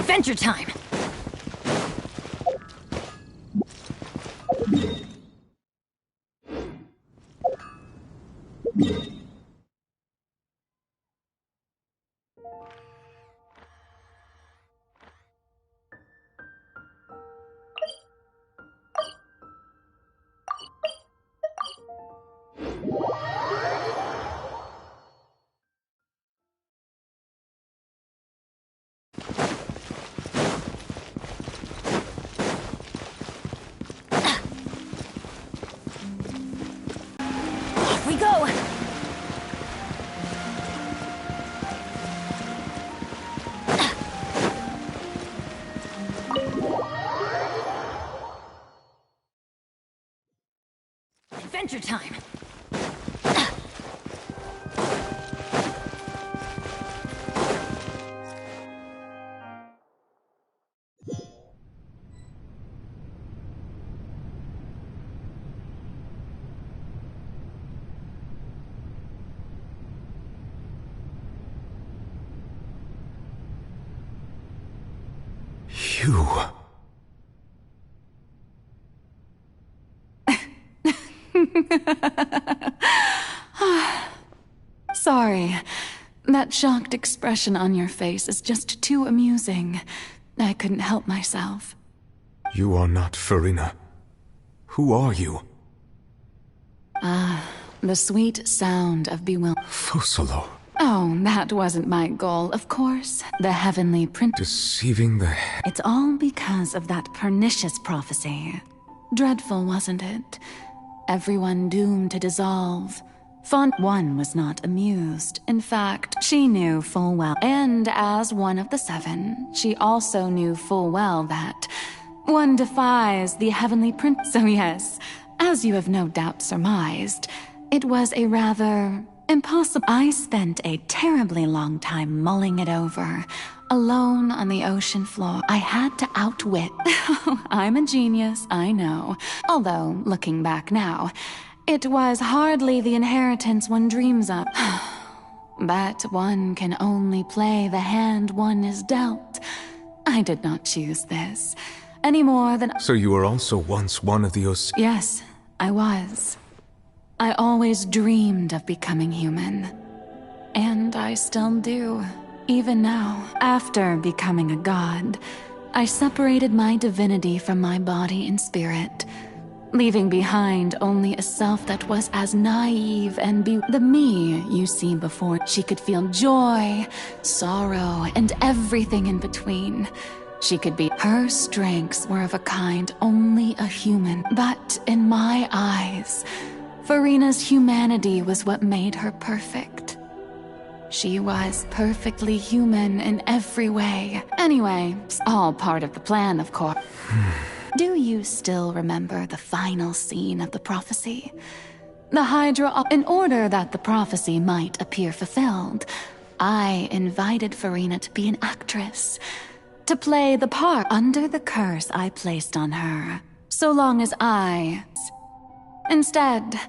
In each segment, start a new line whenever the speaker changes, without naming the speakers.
Adventure time! We go! Adventure time!
You...
Sorry. That shocked expression on your face is just too amusing. I couldn't help myself.
You are not Farina. Who are you?
The sweet sound of bewilderment.
Fosolo.
Oh, that wasn't my goal, of course. The heavenly prince.
Deceiving the...
It's all because of that pernicious prophecy. Dreadful, wasn't it? Everyone doomed to dissolve. Font 1 was not amused. In fact, she knew full well. And as one of the 7, she also knew full well that one defies the heavenly prince. So yes, as you have no doubt surmised, it was a rather impossible. I spent a terribly long time mulling it over, alone on the ocean floor. I had to outwit. I'm a genius, I know. Although, looking back now, it was hardly the inheritance one dreams of. But one can only play the hand one is dealt. I did not choose this, any more than...
So you were also once one of the
Yes, I was. I always dreamed of becoming human. And I still do, even now. After becoming a god, I separated my divinity from my body and spirit, leaving behind only a self that was as naive and the me you see before. She could feel joy, sorrow, and everything in between. She could be... Her strengths were of a kind only a human. But in my eyes, Farina's humanity was what made her perfect. She was perfectly human in every way. Anyway, it's all part of the plan, of course. Do you still remember the final scene of the prophecy? The Hydra... In order that the prophecy might appear fulfilled, I invited Farina to be an actress, to play the part under the curse I placed on her, so long as I... Instead,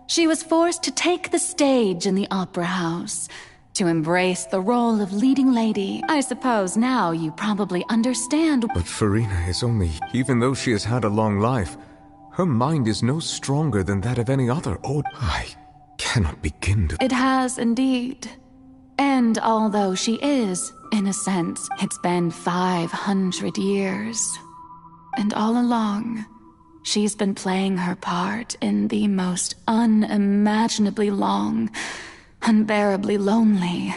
she was forced to take the stage in the opera house, to embrace the role of leading lady. I suppose now you probably understand.
But Farina is only... Even though she has had a long life, her mind is no stronger than that of any other. Oh, I cannot begin to...
It has indeed. And although she is, in a sense, it's been 500 years. And all along, she's been playing her part in the most unimaginably long, unbearably lonely.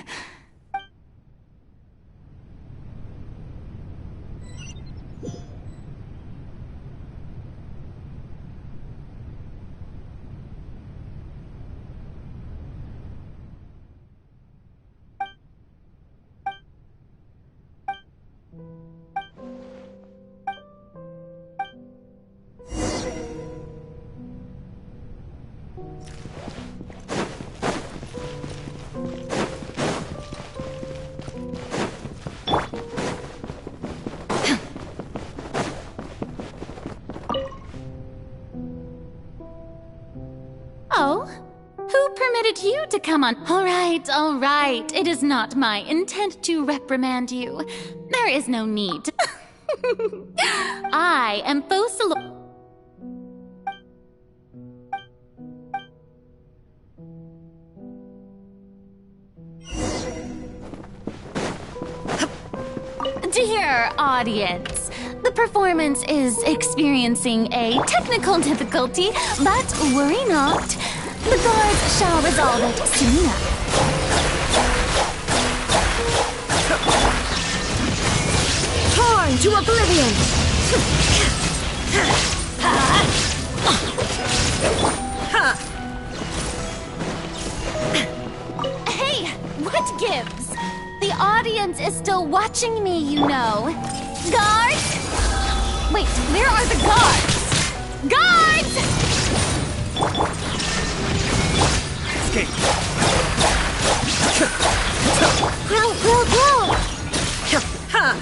you to come on. All right. It is not my intent to reprimand you. There is no need. I am Focalor. Dear audience, the performance is experiencing a technical difficulty, but worry not. The guards shall resolve it soon enough.
Torn to oblivion!
Hey, what gives? The audience is still watching me, you know. Guards? Wait, where are the guards? Guards!
Escape!
Grow! Ha!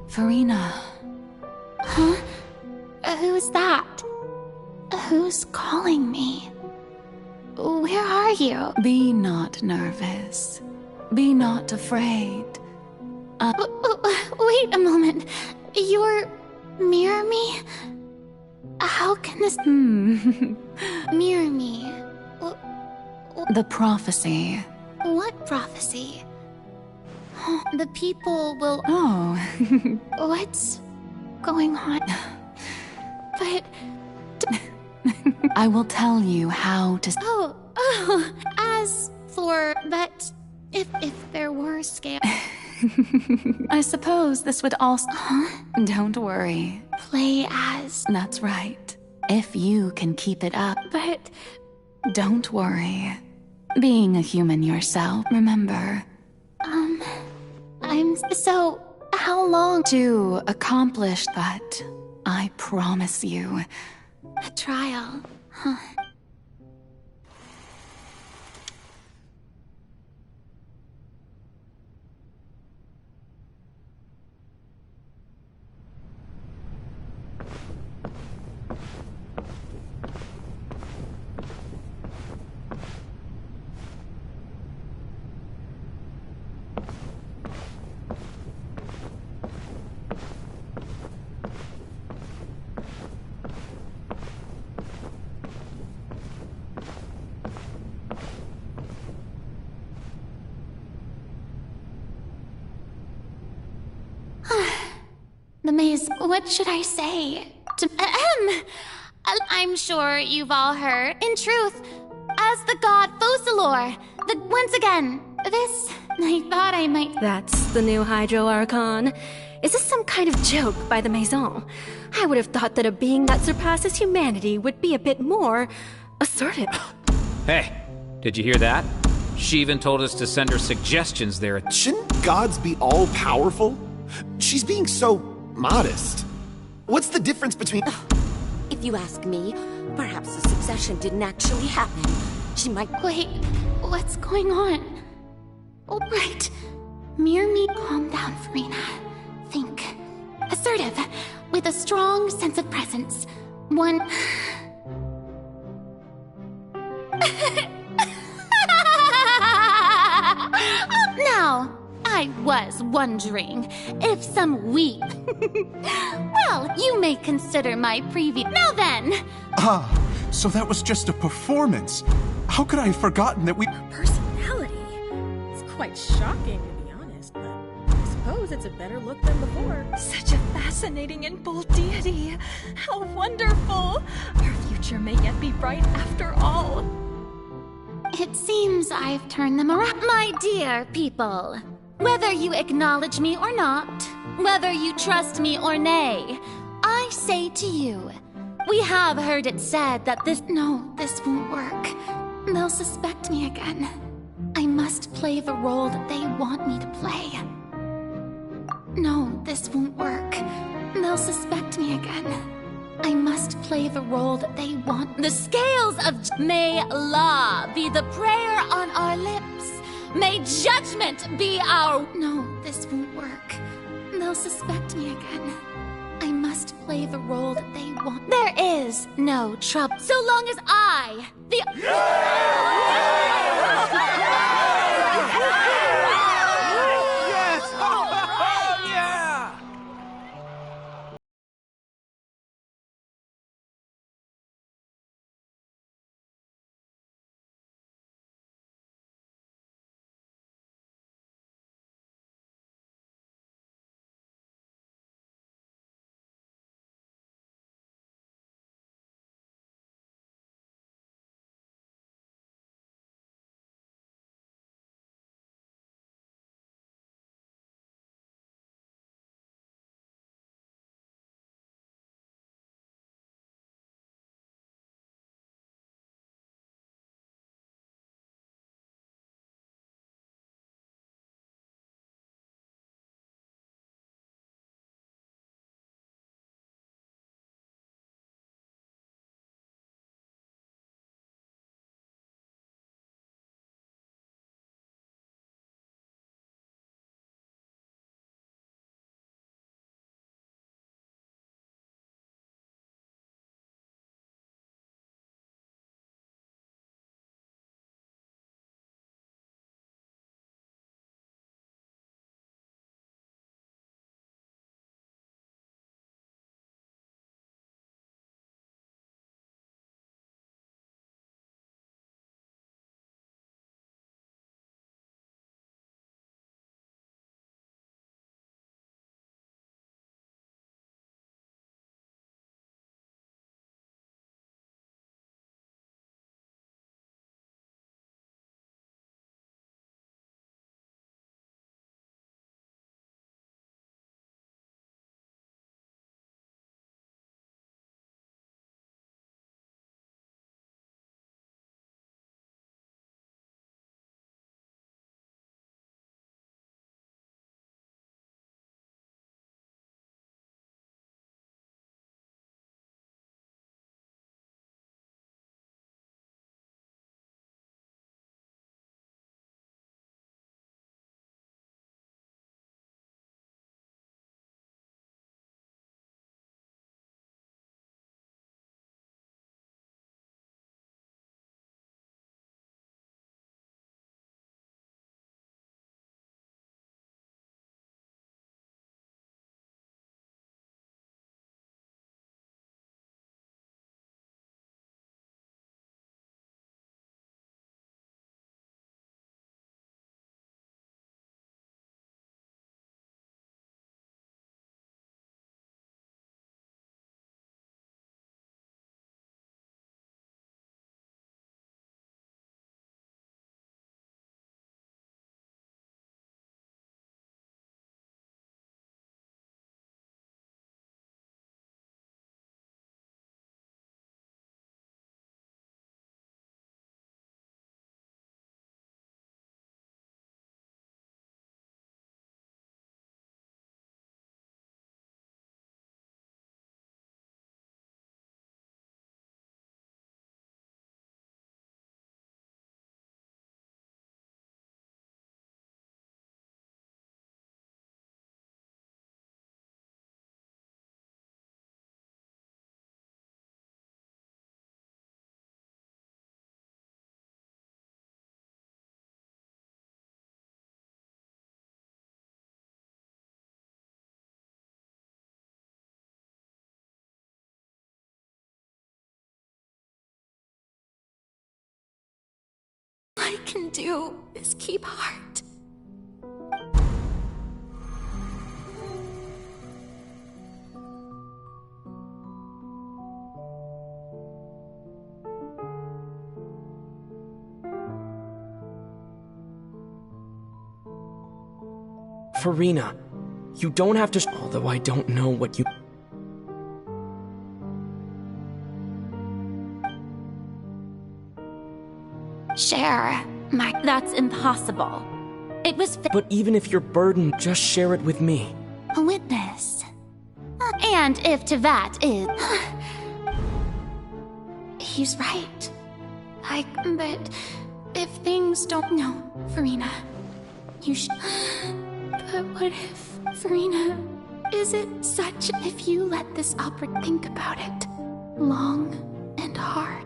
Farina. Huh? Who's that? Who's calling me? Where are you? Be not nervous. Be not afraid. Wait a moment. You're... Mirror me? How can this... Mirror me? The prophecy. What prophecy? The people will... Oh. What's going on? But... I will tell you how to... Oh, as for... But... If there were scale... I suppose this would also... Huh? Don't worry. Play as... That's right. If you can keep it up. But... Don't worry. Being a human yourself, remember... So, how long to accomplish that? I promise you. A trial, huh? The maze, what should I say? I'm sure you've all heard. In truth, as the god Focalor, once again, this, I thought I might...
That's the new Hydro Archon. Is this some kind of joke by the Maison? I would have thought that a being that surpasses humanity would be a bit more assertive.
Hey, did you hear that? She even told us to send her suggestions there.
Shouldn't gods be all-powerful? She's being so modest. What's the difference between...
If you ask me, perhaps the succession didn't actually happen. She might...
Wait, what's going on? All right. Mirror me. Calm down, Farina. Think. Assertive, with a strong sense of presence. One... Now, I was wondering if some weep... Well, you may consider my previous... Now then!
Ah, so that was just a performance. How could I have forgotten that we...
Personality? It's quite shocking, to be honest, but I suppose suppose it's a better look than before.
Such a fascinating and bold deity. How wonderful! Our future may yet be bright after all.
It seems I've turned them around. My dear people, whether you acknowledge me or not, whether you trust me or nay, I say to you, we have heard it said that this won't work. They'll suspect me again. I must play the role that they want me to play. No, this won't work. They'll suspect me again. I must play the role that they want. The scales of may law be the prayer on our lips. May judgment be our... No, this won't work. They'll suspect me again. I must play the role that they want. There is no trouble so long as I, the...
I can do is keep heart.
Farina, you don't have to although I don't know what you...
Share that's impossible. It was
But even if you're burdened, just share it with me.
a witness. And if Tevat is... He's right. But if things don't... No, Farina. You should... But what if... Farina... Is it such... If you let this opera think about it... Long and hard...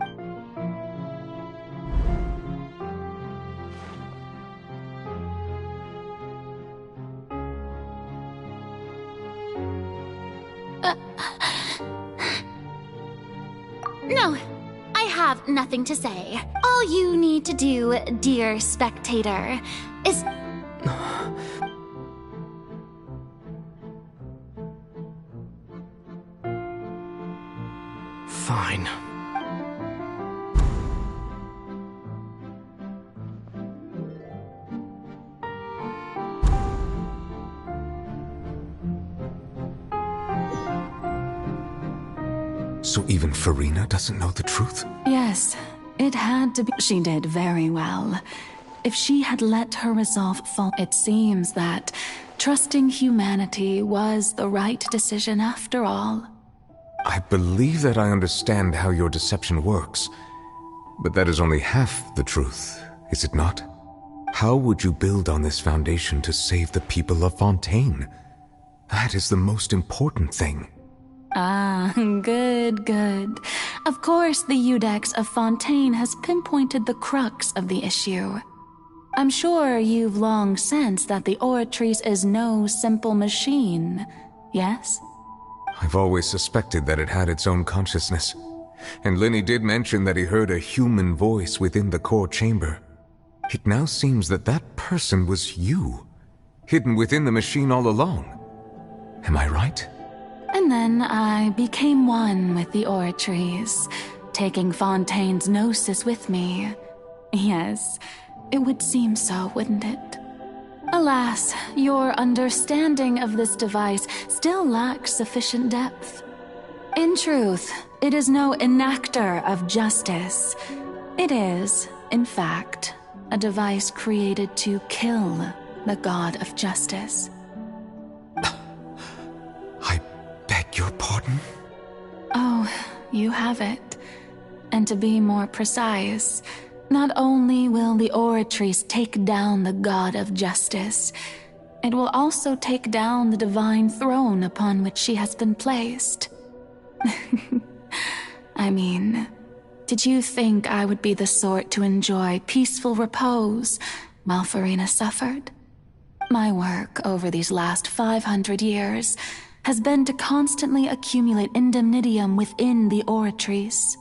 No, I have nothing to say. All you need to do, dear spectator, is...
Fine.
So even Farina doesn't know the truth?
Yes, it had to be. She did very well. If she had let her resolve fall, it seems that trusting humanity was the right decision after all.
I believe that I understand how your deception works, but that is only half the truth, is it not? How would you build on this foundation to save the people of Fontaine? That is the most important thing.
Ah, good. Of course, the Iudex of Fontaine has pinpointed the crux of the issue. I'm sure you've long sensed that the Oratrice is no simple machine, yes?
I've always suspected that it had its own consciousness, and Lenny did mention that he heard a human voice within the core chamber. It now seems that that person was you, hidden within the machine all along. Am I right?
And then I became one with the Oratrice, taking Fontaine's gnosis with me. Yes, it would seem so, wouldn't it? Alas, your understanding of this device still lacks sufficient depth. In truth, it is no enactor of justice. It is, in fact, a device created to kill the god of justice.
I beg your pardon?
Oh, you have it. And to be more precise, not only will the Oratrice take down the god of justice, it will also take down the divine throne upon which she has been placed. I mean, did you think I would be the sort to enjoy peaceful repose while Farina suffered? My work over these last 500 years has been to constantly accumulate indemnitium within the Oratrice.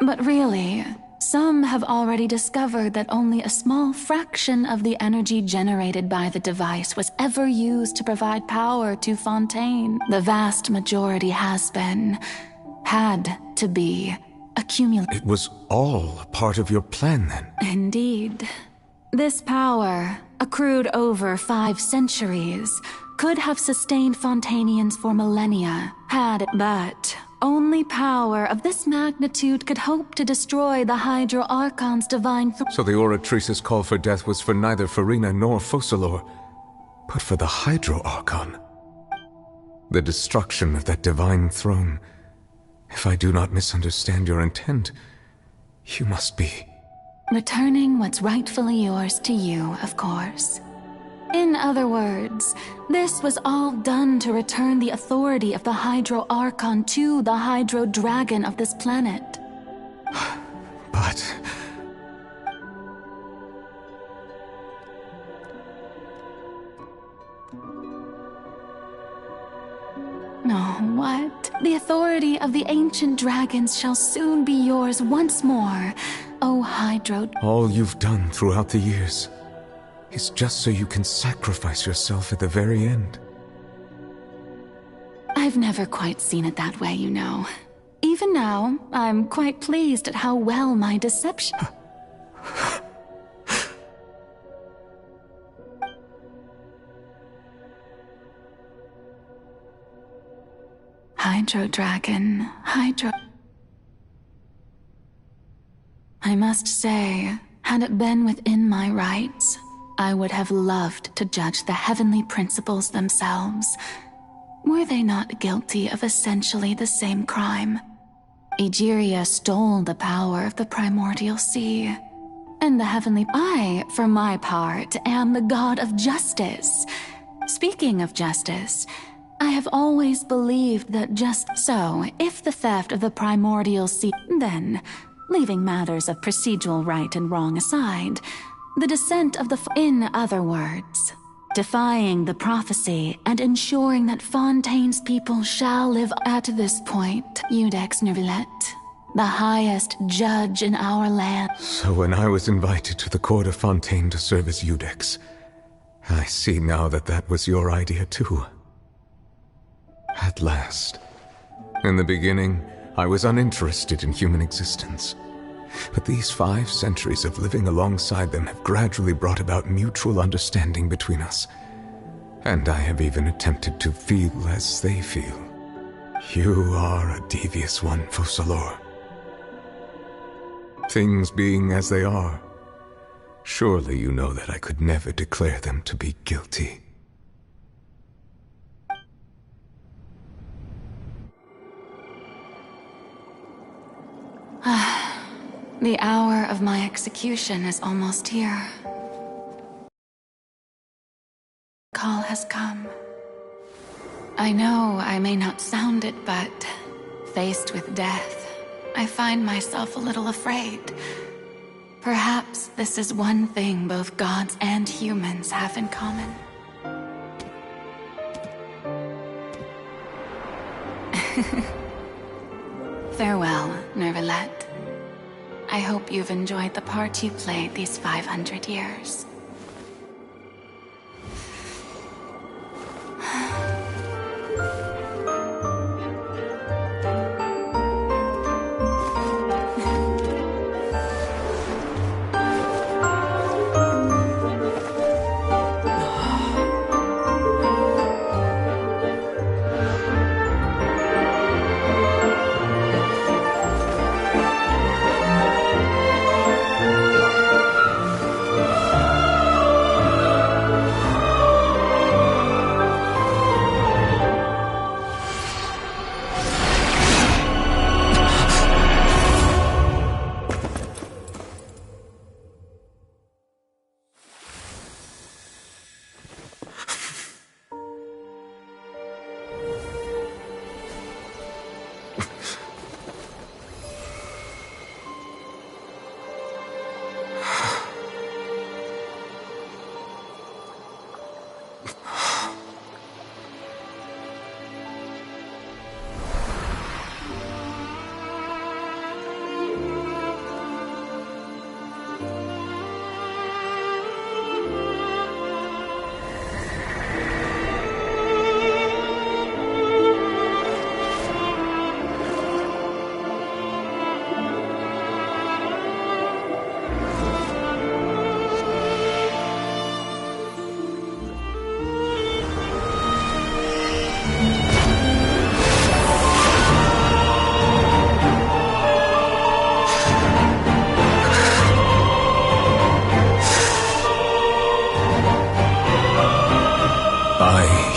But really, some have already discovered that only a small fraction of the energy generated by the device was ever used to provide power to Fontaine. The vast majority had to be, accumulated.
It was all a part of your plan, then?
Indeed. This power, accrued over 5 centuries, could have sustained Fontainians for millennia, but only power of this magnitude could hope to destroy the Hydro Archon's divine
So the Oratrice's call for death was for neither Farina nor Focalor, but for the Hydro Archon. The destruction of that divine throne. If I do not misunderstand your intent, you must be...
returning what's rightfully yours to you, of course. In other words, this was all done to return the authority of the Hydro Archon to the Hydro Dragon of this planet.
But...
Oh, what? The authority of the ancient dragons shall soon be yours once more, O Hydro...
All you've done throughout the years is just so you can sacrifice yourself at the very end.
I've never quite seen it that way, you know. Even now, I'm quite pleased at how well my deception... Hydro Dragon, Hydro... I must say, had it been within my rights, I would have loved to judge the heavenly principles themselves. Were they not guilty of essentially the same crime? Egeria stole the power of the primordial sea. And the heavenly... I, for my part, am the god of justice. Speaking of justice, I have always believed that just so, if the theft of the primordial sea... Then, leaving matters of procedural right and wrong aside, the descent of the... In other words, defying the prophecy and ensuring that Fontaine's people shall live... At this point, Iudex Neuvillette, the highest judge in our land...
So when I was invited to the court of Fontaine to serve as Iudex, I see now that that was your idea too. At last. In the beginning, I was uninterested in human existence. But these 5 centuries of living alongside them have gradually brought about mutual understanding between us. And I have even attempted to feel as they feel. You are a devious one, Focalors. Things being as they are, surely you know that I could never declare them to be guilty.
The hour of my execution is almost here. Call has come. I know I may not sound it, but faced with death, I find myself a little afraid. Perhaps this is one thing both gods and humans have in common. Farewell, Neuvillette. I hope you've enjoyed the part you played these 500 years.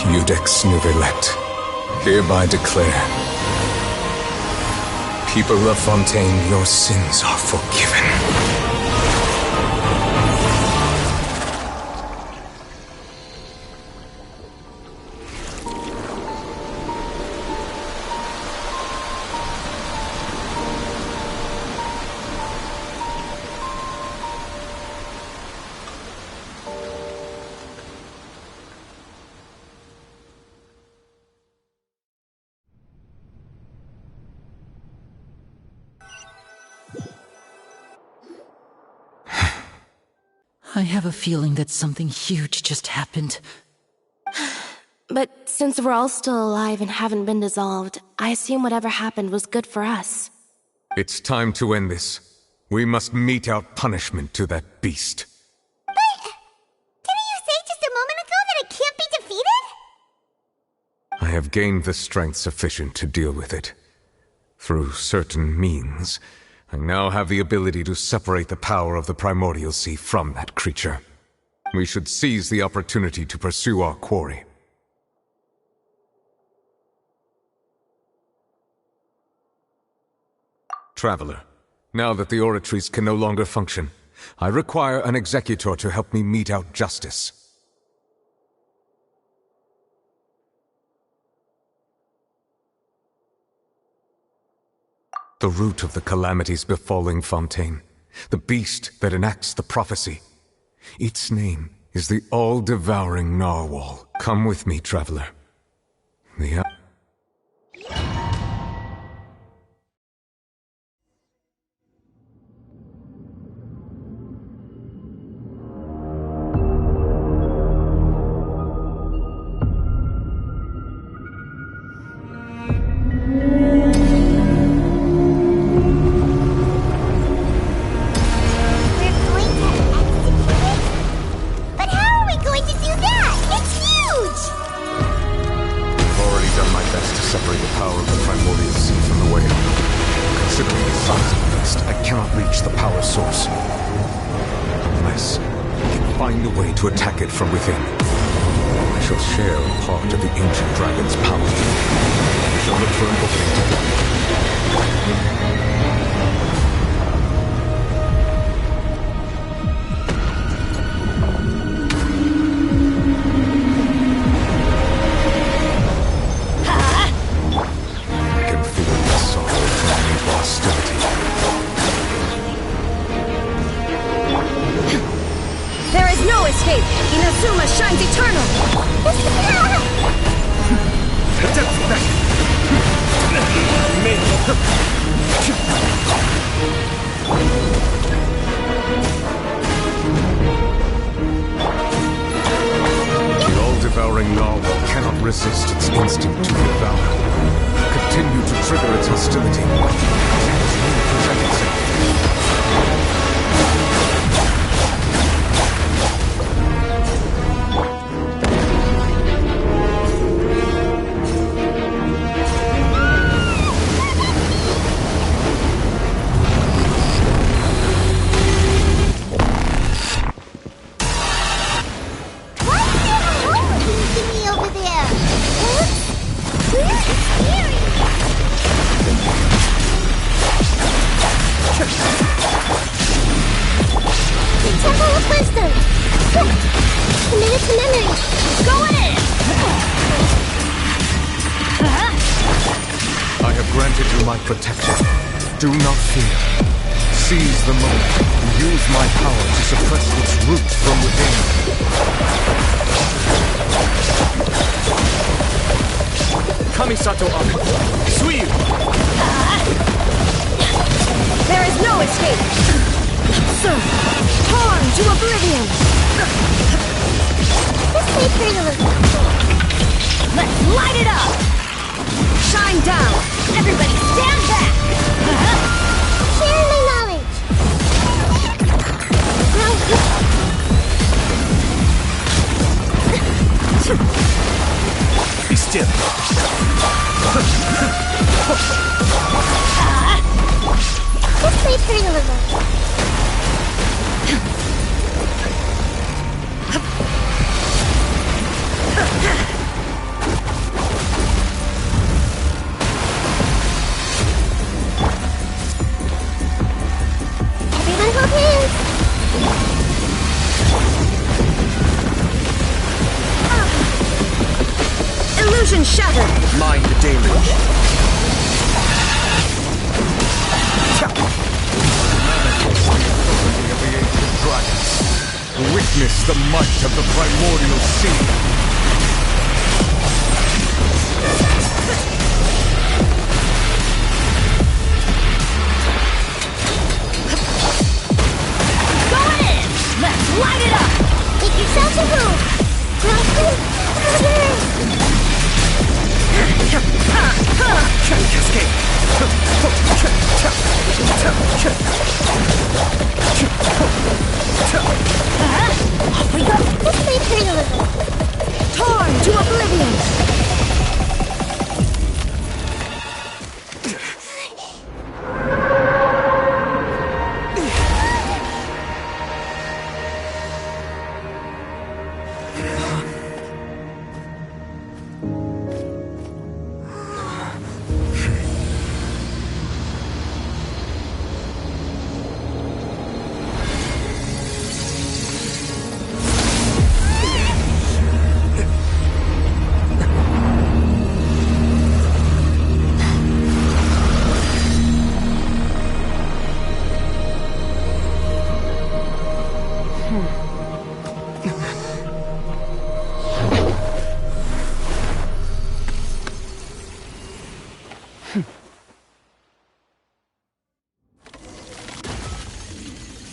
Iudex Neuvillette, hereby declare, people of Fontaine, your sins are forgiven.
I have a feeling that something huge just happened.
But since we're all still alive and haven't been dissolved, I assume whatever happened was good for us.
It's time to end this. We must mete out punishment to that beast.
But didn't you say just a moment ago that it can't be defeated?
I have gained the strength sufficient to deal with it. Through certain means, I now have the ability to separate the power of the Primordial Sea from that creature. We should seize the opportunity to pursue our quarry. Traveler, now that the oratories can no longer function, I require an executor to help me mete out justice. The root of the calamities befalling Fontaine, the beast that enacts the prophecy. Its name is the all-devouring narwhal. Come with me, traveler. To attack it from within. I shall share a part of the ancient dragon's power. We shall look for an opening together. I can feel the sorrow from the hostility.
There is no escape! Inazuma shines eternal!
The all-devouring narwhal cannot resist its instinct to devour. Continue to trigger its hostility. Chance will present itself. Protection. Do not fear. Seize the moment and use my power to suppress its roots from within.
Kamisato up. Suiyu!
There is no escape! Sir, torn to oblivion!
This may hurt a little.
Let's light it up! Shine down! Everybody stand back!
Share my knowledge!
Be still!
This may hurt a little.
Illusion shattered!
Mind the deluge.
Of the ancient dragons. Witness the might of the Primordial Sea.
Light it up!
Make yourself a move!
Can't escape!
Off we go! This may hurt a little.
Torn to oblivion!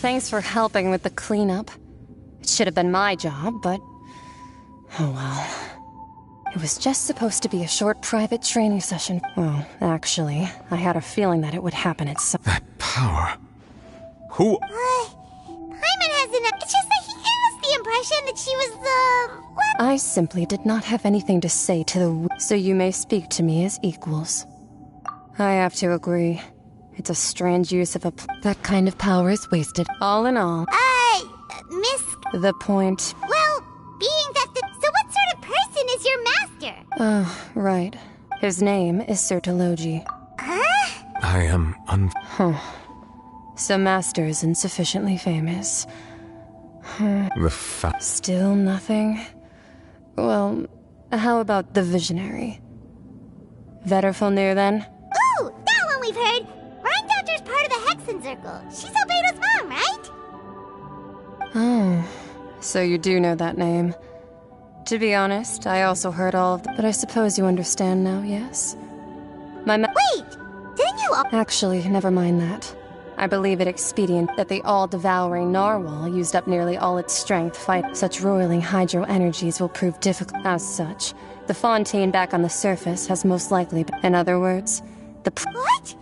thanks for helping with the cleanup. It should have been my job, but... oh well. It was just supposed to be a short private training session. Well, actually, I had a feeling that it would happen at some...
That power... Who...
Paimon hasn't... It's just that he gave us the impression that she was the... what?
I simply did not have anything to say to the... so you may speak to me as equals. I have to agree. It's a strange use of a... that kind of power is wasted. All in all...
Miss...
the point...
well, being that the... so what sort of person is your master?
Oh, right. His name is Sir Tologi.
Huh?
I am
Huh. So master is insufficiently famous. Still nothing? Well, how about the visionary? Vetterfulnir, then?
Ooh, that one we've heard! Rheindochter's part of the Hexen Circle. She's Albedo's mom, right?
Oh, so you do know that name. To be honest, I also heard all of that, but I suppose you understand now, yes?
Wait! Didn't you
Actually, never mind that. I believe it expedient that the all-devouring narwhal used up nearly all its strength fight. Such roiling hydro energies will prove difficult. As such, the fontaine back on the surface has most likely been... in other words, the...
what?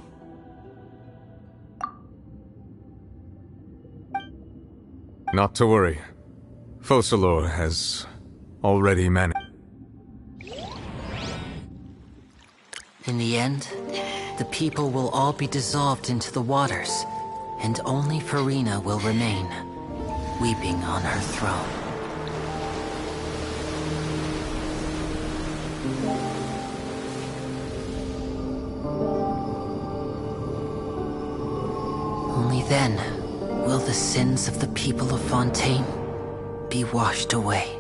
Not to worry. Focalor has already managed.
In the end, the people will all be dissolved into the waters, and only Farina will remain, weeping on her throne. Only then will the sins of the people of Fontaine be washed away.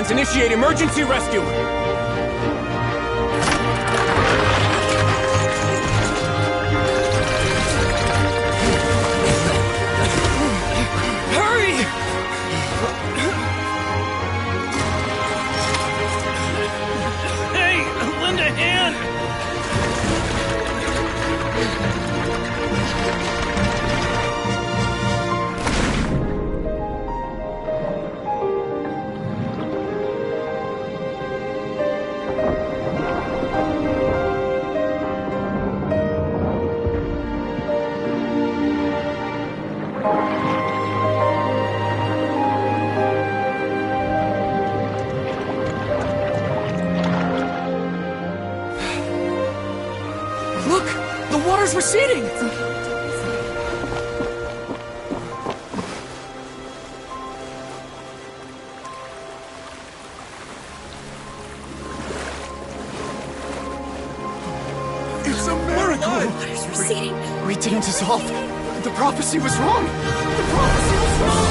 Initiate emergency rescue! Receding!
It's a miracle!
Water's receding.
We didn't dissolve. The prophecy was wrong. The prophecy was wrong.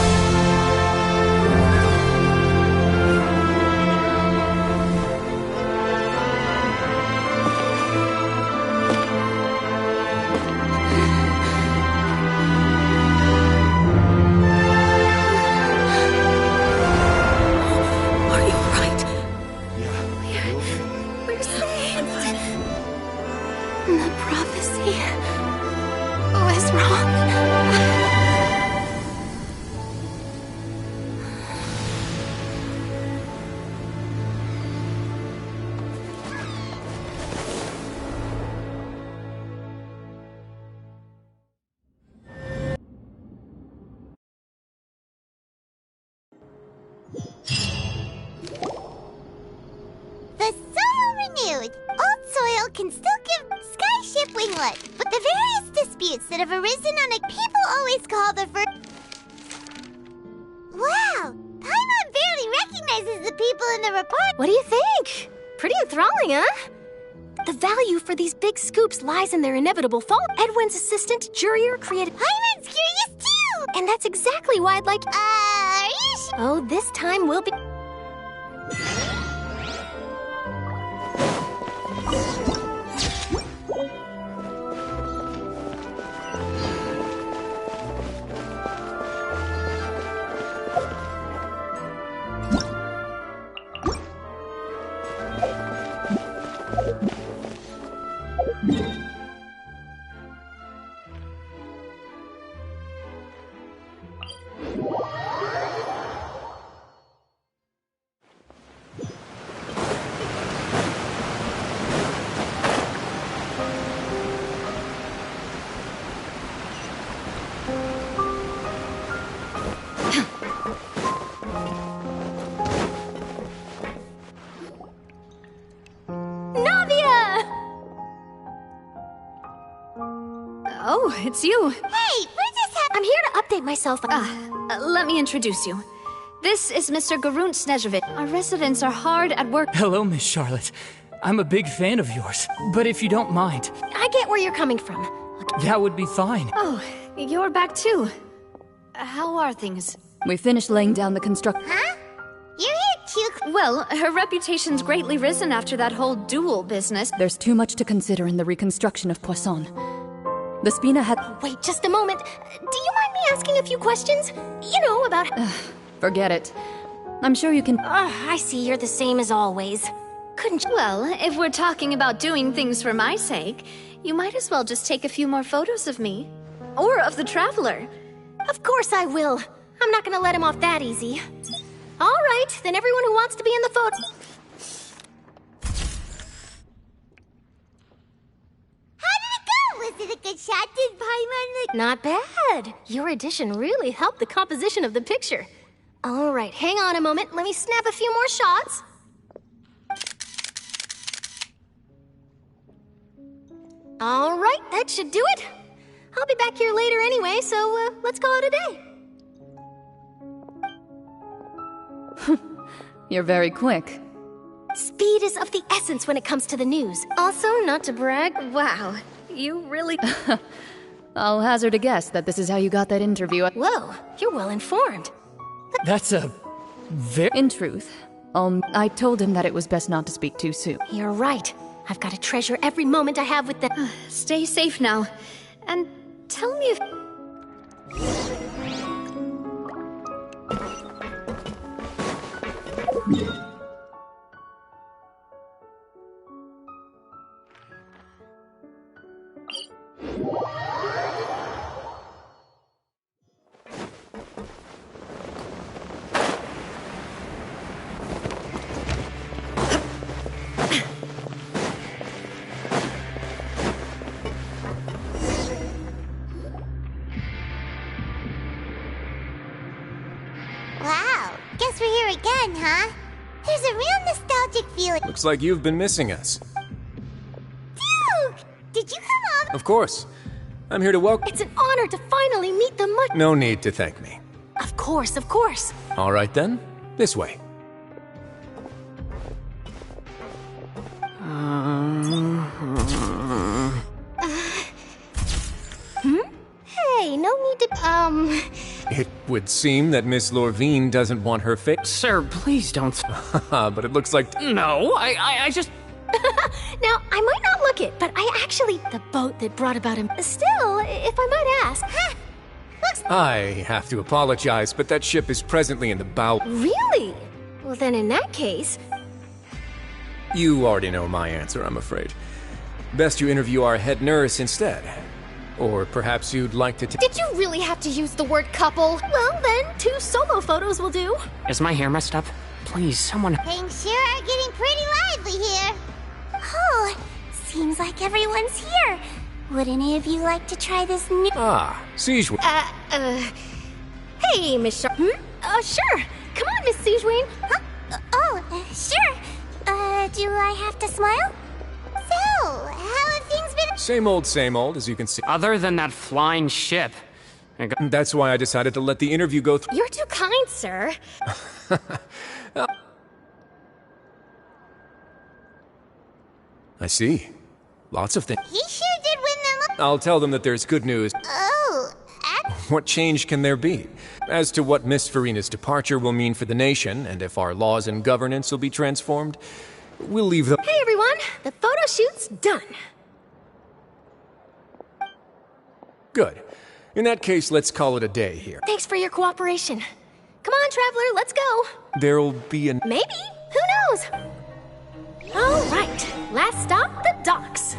can still give Skyship Winglet. But the various disputes that have arisen on it, people always call the first... Wow! Paimon barely recognizes the people in the report.
What do you think? Pretty enthralling, huh? The value for these big scoops lies in their inevitable fall. Edwin's assistant, Jurier, created...
Paimon's curious too!
And that's exactly why I'd like...
Are you sure?
Oh, this time we'll be... Oh, it's you.
Hey, Princess
I'm here to update myself. Let me introduce you. This is Mr. Garun Snezhevich. Our residents are hard at work.
Hello, Miss Charlotte. I'm a big fan of yours, but if you don't mind...
I get where you're coming from.
That would be fine.
Oh, you're back too. How are things?
We finished laying down the construct...
Huh? You're here too.
Well, her reputation's greatly risen after that whole duel business.
There's too much to consider in the reconstruction of Poisson. The Spina had...
Oh, wait, just a moment. Do you mind me asking a few questions? You know, about...
Forget it. I'm sure you can...
I see you're the same as always. Couldn't you... Well, if we're talking about doing things for my sake, you might as well just take a few more photos of me. Or of the Traveler. Of course I will. I'm not gonna let him off that easy. All right, then everyone who wants to be in the photo...
Was it a good shot? Did Paimon look...
Not bad. Your addition really helped the composition of the picture. All right, hang on a moment. Let me snap a few more shots. All right, that should do it. I'll be back here later anyway, so let's call it a day.
You're very quick.
Speed is of the essence when it comes to the news. Also, not to brag, wow, you really...
I'll hazard a guess that this is how you got that interview.
Whoa, you're well informed.
That's a... very...
In truth, I told him that it was best not to speak too soon.
You're right. I've got to treasure every moment I have with the... Stay safe now. And tell me if...
Wow, guess we're here again, huh? There's a real nostalgic feeling.
Looks like you've been missing us.
Duke! Did you come up?
Of course. I'm here to welcome...
It's an honor to finally meet the much...
No need to thank me.
Of course, of course.
All right then, this way.
Hey, no need to...
It would seem that Miss Lorvine doesn't want her fix.
Sir, please don't...
But it looks like...
No, I just...
Now, I might not look it, but I actually... The boat that brought about him... Still, if I might ask... Huh? Looks...
I have to apologize, but that ship is presently in the bow...
Really? Well, then in that case...
You already know my answer, I'm afraid. Best you interview our head nurse instead. Or perhaps you'd like to...
Did you really have to use the word couple? Well, then, 2 solo photos will do.
Is my hair messed up? Please, someone...
Things sure are getting pretty lively here. Oh, seems like everyone's here. Would any of you like to try this new...
Ah, Siege...
Hey, Miss Sure. Sure. Come on, Miss Siegeween.
Huh? Sure. Do I have to smile? So, how have things been?
same old, as you can see.
Other than that flying ship.
That's why I decided to let the interview go through.
You're too kind, sir.
I see. Lots of things.
He sure did win them.
I'll tell them that there's good news.
Oh,
What change can there be? As to what Miss Farina's departure will mean for the nation, and if our laws and governance will be transformed, we'll leave the—
Hey everyone, the photo shoot's done.
Good. In that case, let's call it a day here.
Thanks for your cooperation. Come on, Traveler, let's go.
There'll be an—
Maybe. Who knows? All right, last stop, the docks.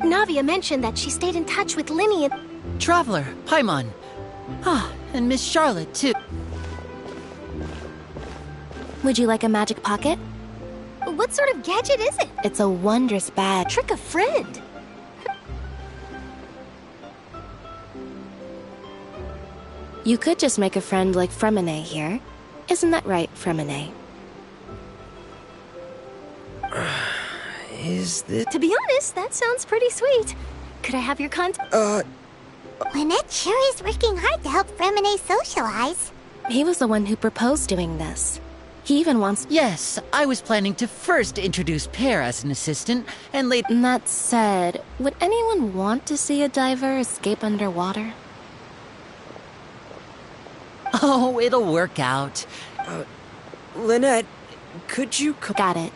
Navia mentioned that she stayed in touch with Linny and—
Traveler, Paimon. Ah, and Miss Charlotte, too.
Would you like a magic pocket?
What sort of gadget is it?
It's a wondrous bag.
Trick a friend.
You could just make a friend like Fremine here. Isn't that right, Fremine?
Is this—
To be honest, that sounds pretty sweet. Could I have your contact?
Lynette sure is working hard to help Fremine socialize.
He was the one who proposed doing this. He even wants—
Yes, I was planning to first introduce Pear as an assistant, and later—
That said, would anyone want to see a diver escape underwater?
Oh, it'll work out.
Lynette, could you—
Got it.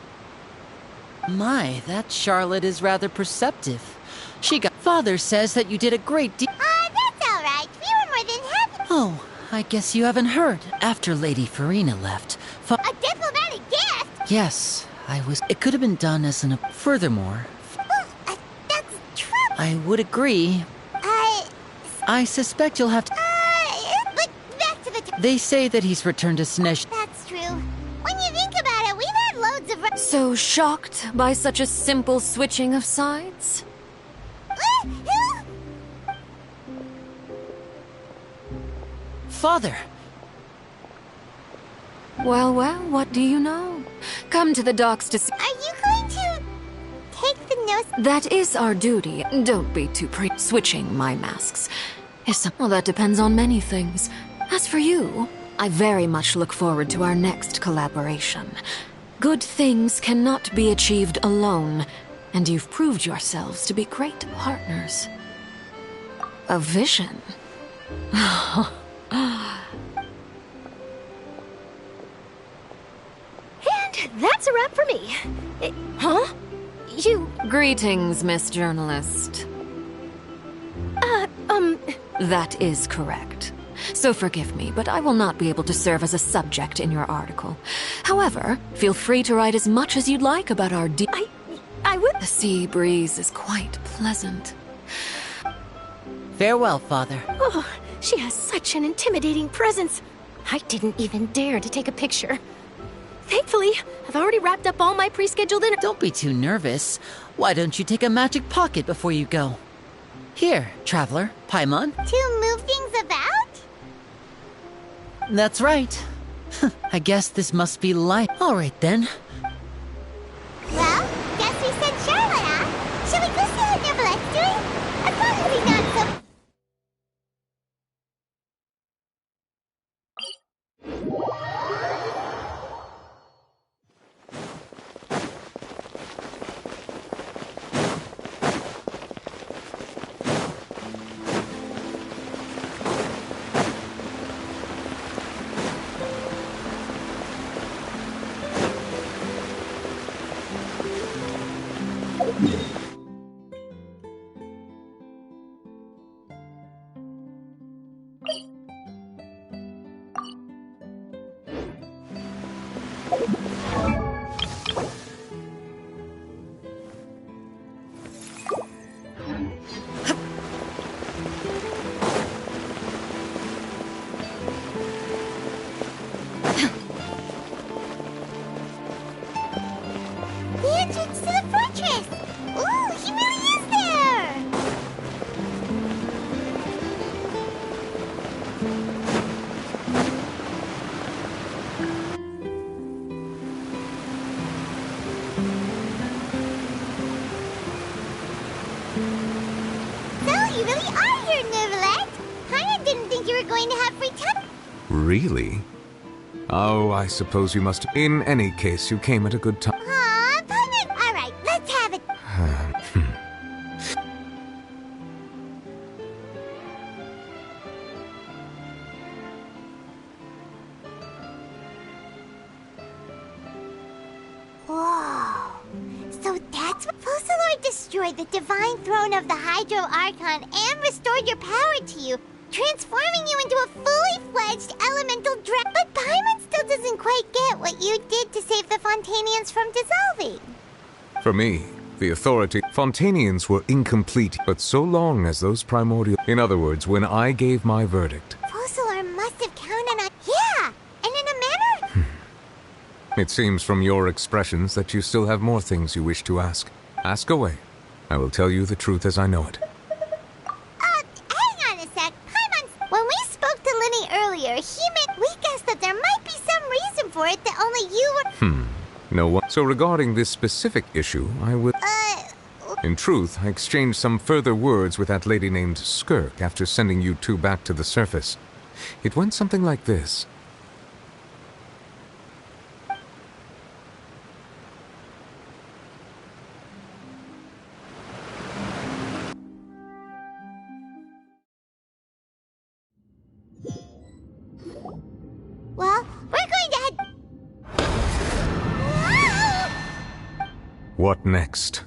My, that Charlotte is rather perceptive. She got— Father says that you did a great deal—
That's all right. We were more than happy.
Oh, I guess you haven't heard. After Lady Farina left,
A diplomatic gift?
Yes, I was— It could have been done as an— Furthermore—
Well, that's true.
I would agree. I suspect you'll have to—
But back to the—
They say that he's returned to Snesh—
That's true. When you think about it, we've had loads of—
So shocked by such a simple switching of sides?
Father!
Well, what do you know? Come to the docks to see—
Are you going to take the nose—
That is our duty. Don't be too switching my masks. Well, that depends on many things. As for you, I very much look forward to our next collaboration. Good things cannot be achieved alone, and you've proved yourselves to be great partners. A vision.
And that's a wrap for me. Huh? You—
Greetings, Miss Journalist. That is correct. So forgive me, but I will not be able to serve as a subject in your article. However, feel free to write as much as you'd like about our
I would—
The sea breeze is quite pleasant.
Farewell, Father.
Oh, she has such an intimidating presence. I didn't even dare to take a picture. Thankfully, I've already wrapped up all my pre-scheduled dinner.
Don't be too nervous. Why don't you take a magic pocket before you go? Here, Traveler, Paimon.
To move things about?
That's right. I guess this must be life. All right, then.
Well, guess we sent Charlotte, huh? Shall we go see what Neverlette's doing? As long as he's not so— going to have free time.
Really? Oh, I suppose you must. In any case, you came at a good time.
Aw, Paimon! Alright, let's have it. Whoa. So that's what Focalor destroyed the divine throne of the Hydro Archon and restored your power to you, transforming you into a fully fledged elemental dragon. But Paimon still doesn't quite get what you did to save the Fontanians from dissolving.
For me, the authority. Fontanians were incomplete, but so long as those primordial. In other words, when I gave my verdict.
Focalor must have counted on. Yeah! And in a manner.
It seems from your expressions that you still have more things you wish to ask. Ask away. I will tell you the truth as I know it.
Hang on a sec. Paimon, when we spoke to Linny earlier, we guessed that there might be some reason for it that only you were.
No one. So regarding this specific issue, I will. In truth, I exchanged some further words with that lady named Skirk after sending you two back to the surface. It went something like this.
Well, we're going to head.
What next?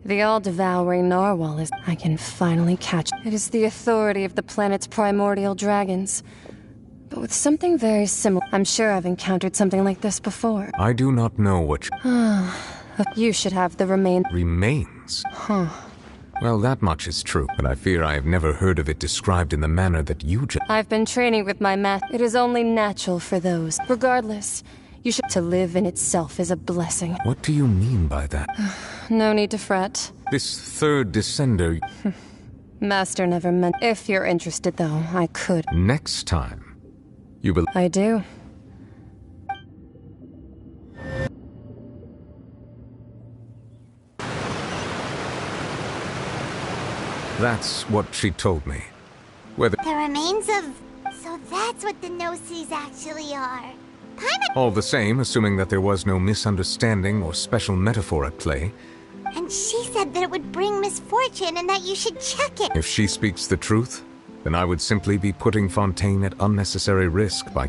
The all-devouring narwhal is... I can finally catch... It is the authority of the planet's primordial dragons. But with something very similar. I'm sure I've encountered something like this before.
I do not know what...
You should have the
Remains?
Huh.
Well, that much is true, but I fear I have never heard of it described in the manner that you just...
I've been training with my It is only natural for those. Regardless, you should... To live in itself is a blessing.
What do you mean by that?
No need to fret.
This third descender...
Master never meant... If you're interested, though, I could.
Next time, you will...
I do.
That's what she told me. Whether...
The remains of... So that's what the Gnosis actually are. Paimon...
All the same, assuming that there was no misunderstanding or special metaphor at play...
And she said that it would bring misfortune and that you should check it.
If she speaks the truth, then I would simply be putting Fontaine at unnecessary risk by...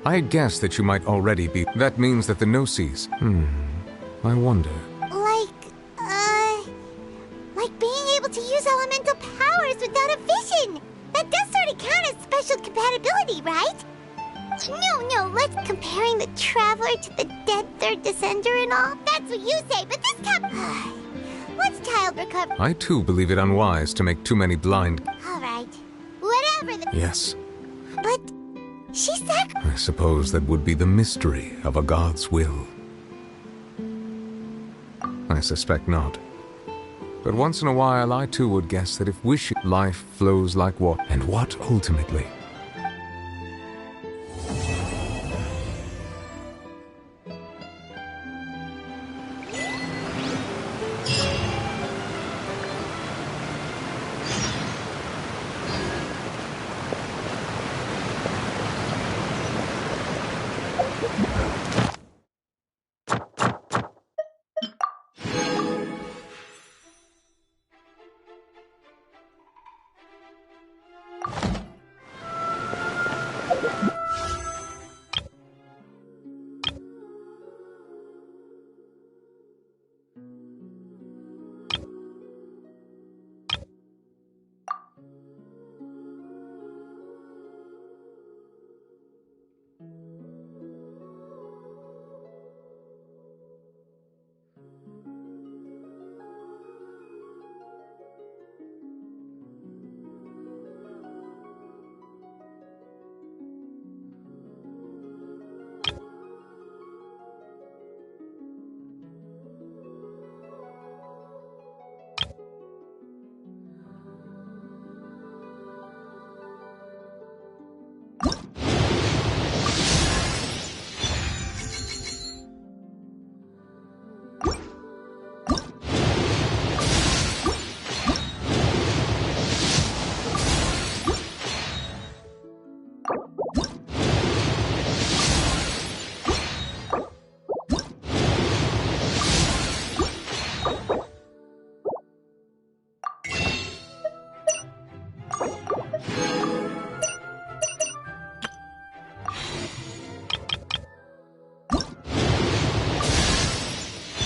I guess that you might already be... That means that the Gnosis... I wonder...
Like being able to use elemental powers without a vision! That does sort of count as special compatibility, right? No, let's comparing the Traveler to the dead third descender and all. That's what you say, but this What's child recovery?
I too believe it unwise to make too many blind...
Alright. Whatever the...
Yes.
But... She said...
I suppose that would be the mystery of a god's will. I suspect not. But once in a while, I too would guess that if life flows like water. And what ultimately?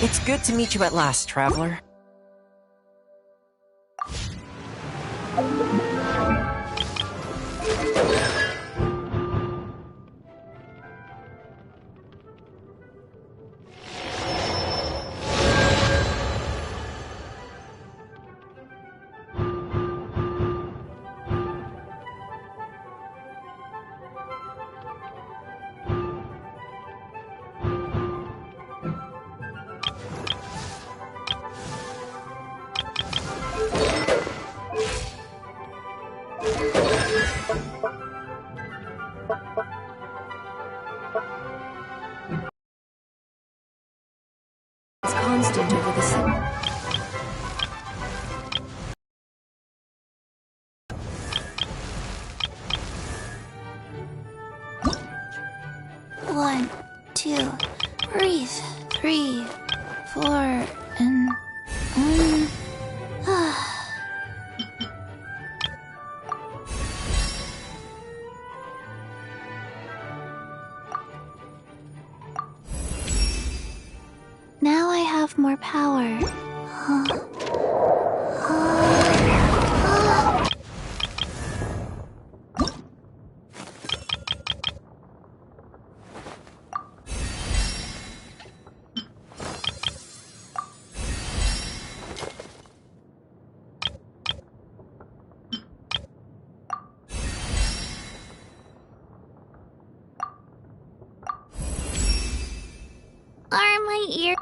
It's good to meet you at last, traveler.
It's constant over the sun.
One, two, breathe. 3, 4, and 1. Now I have more power. Are my ears?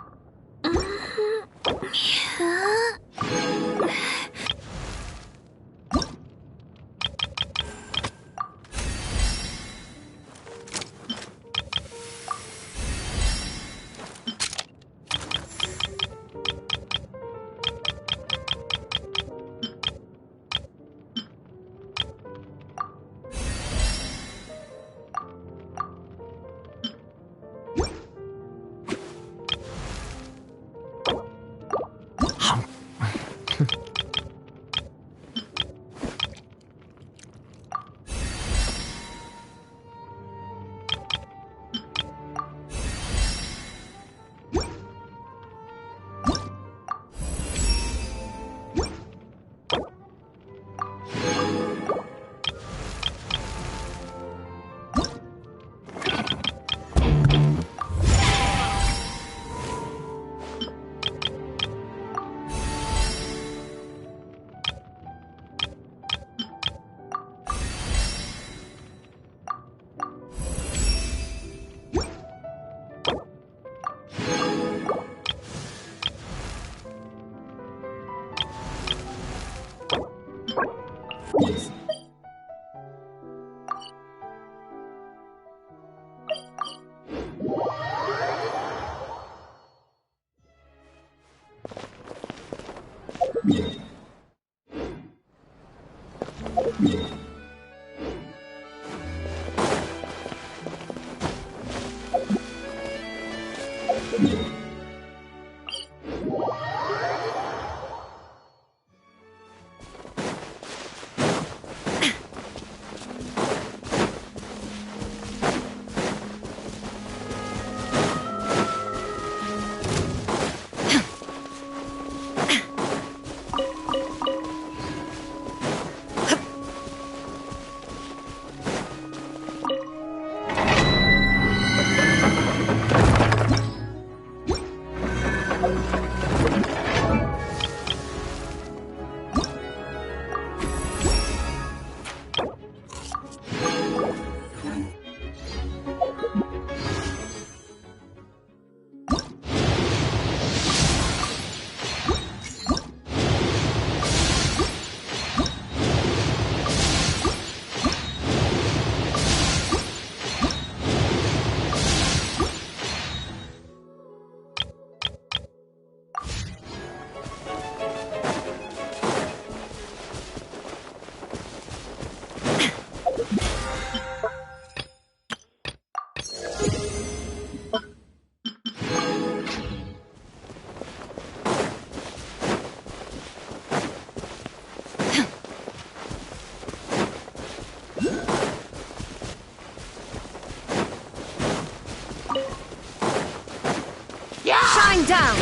down!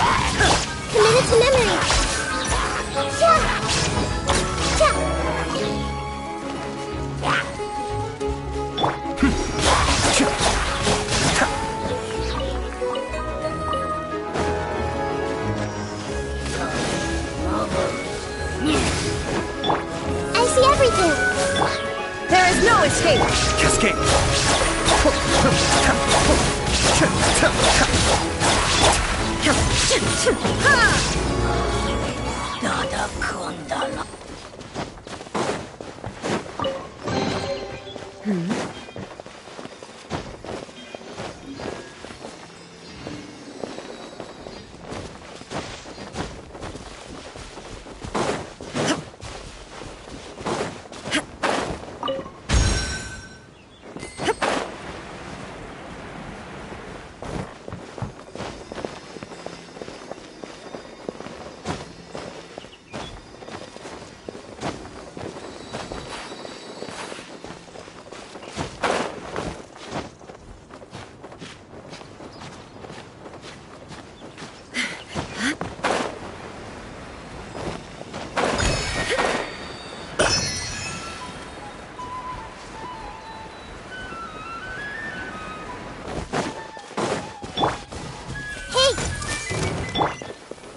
Committed to memory! Cha! Cha! I see everything!
There is no escape!
Cascade!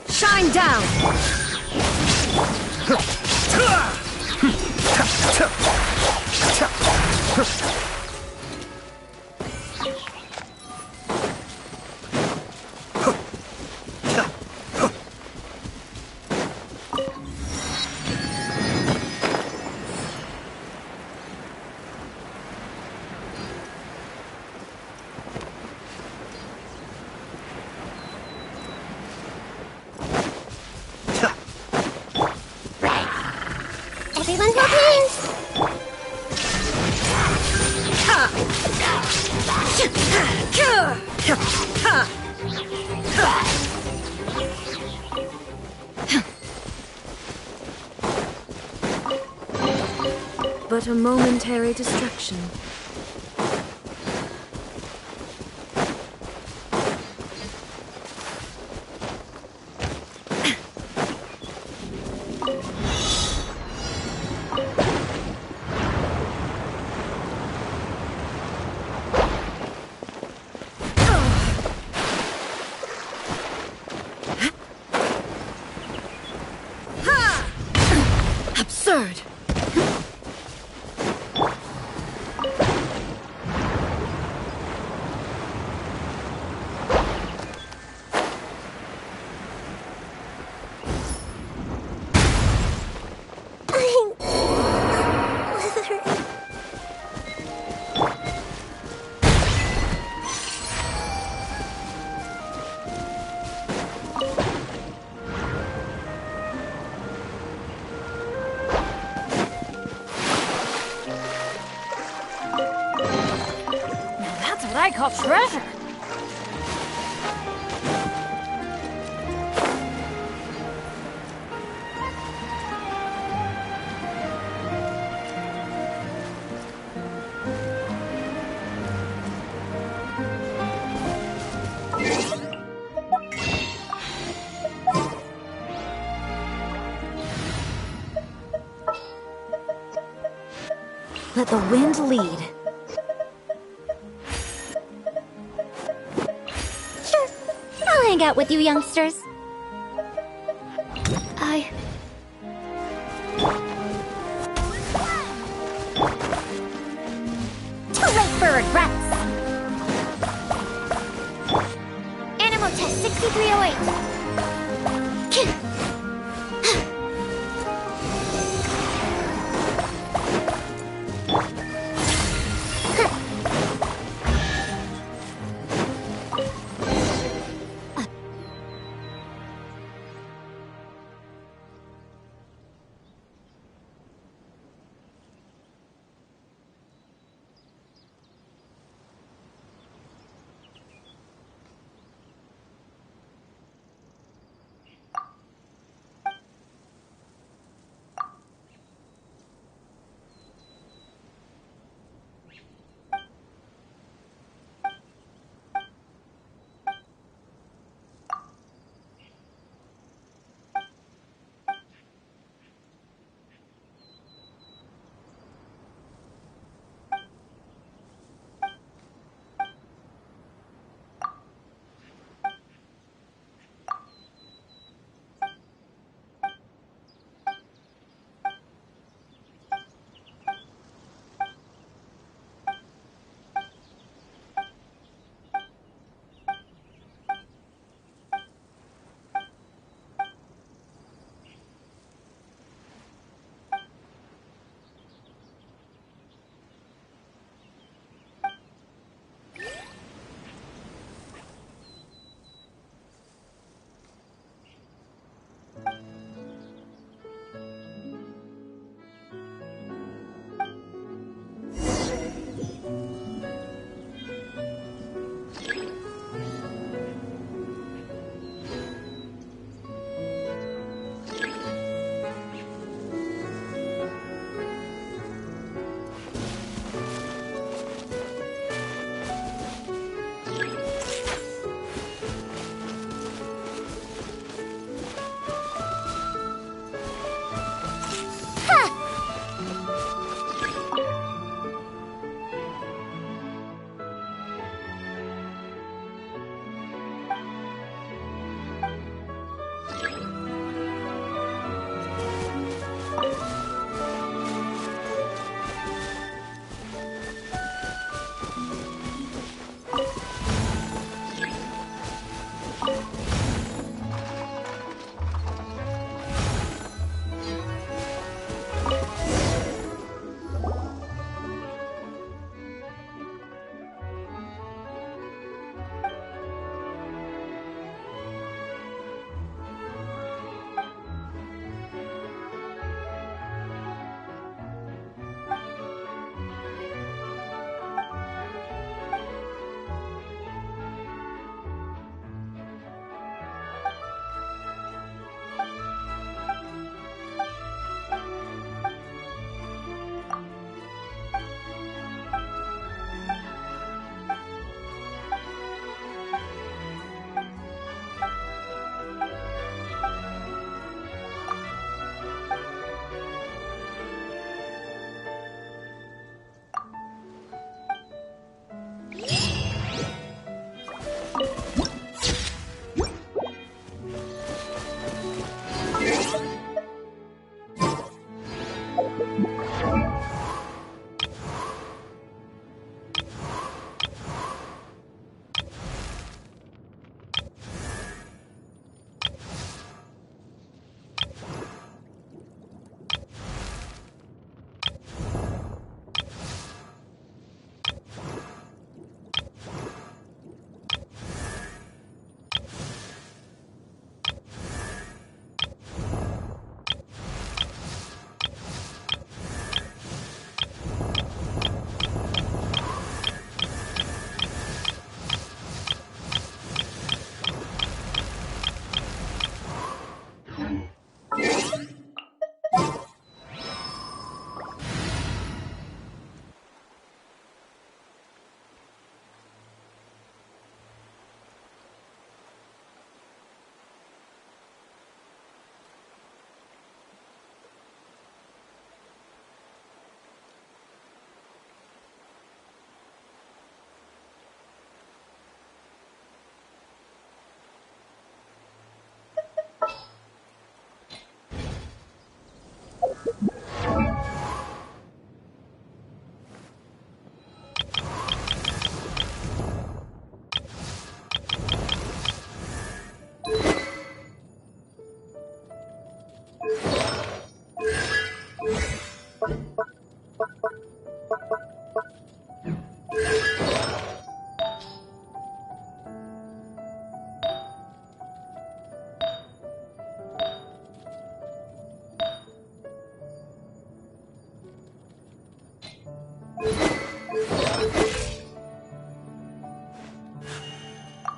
Shine down!
Everyone go please!
But a momentary distraction. Absurd! That's what I call treasure! Let the wind lead.
Sure, I'll hang out with you youngsters. Too late for regrets! Animal test 6308.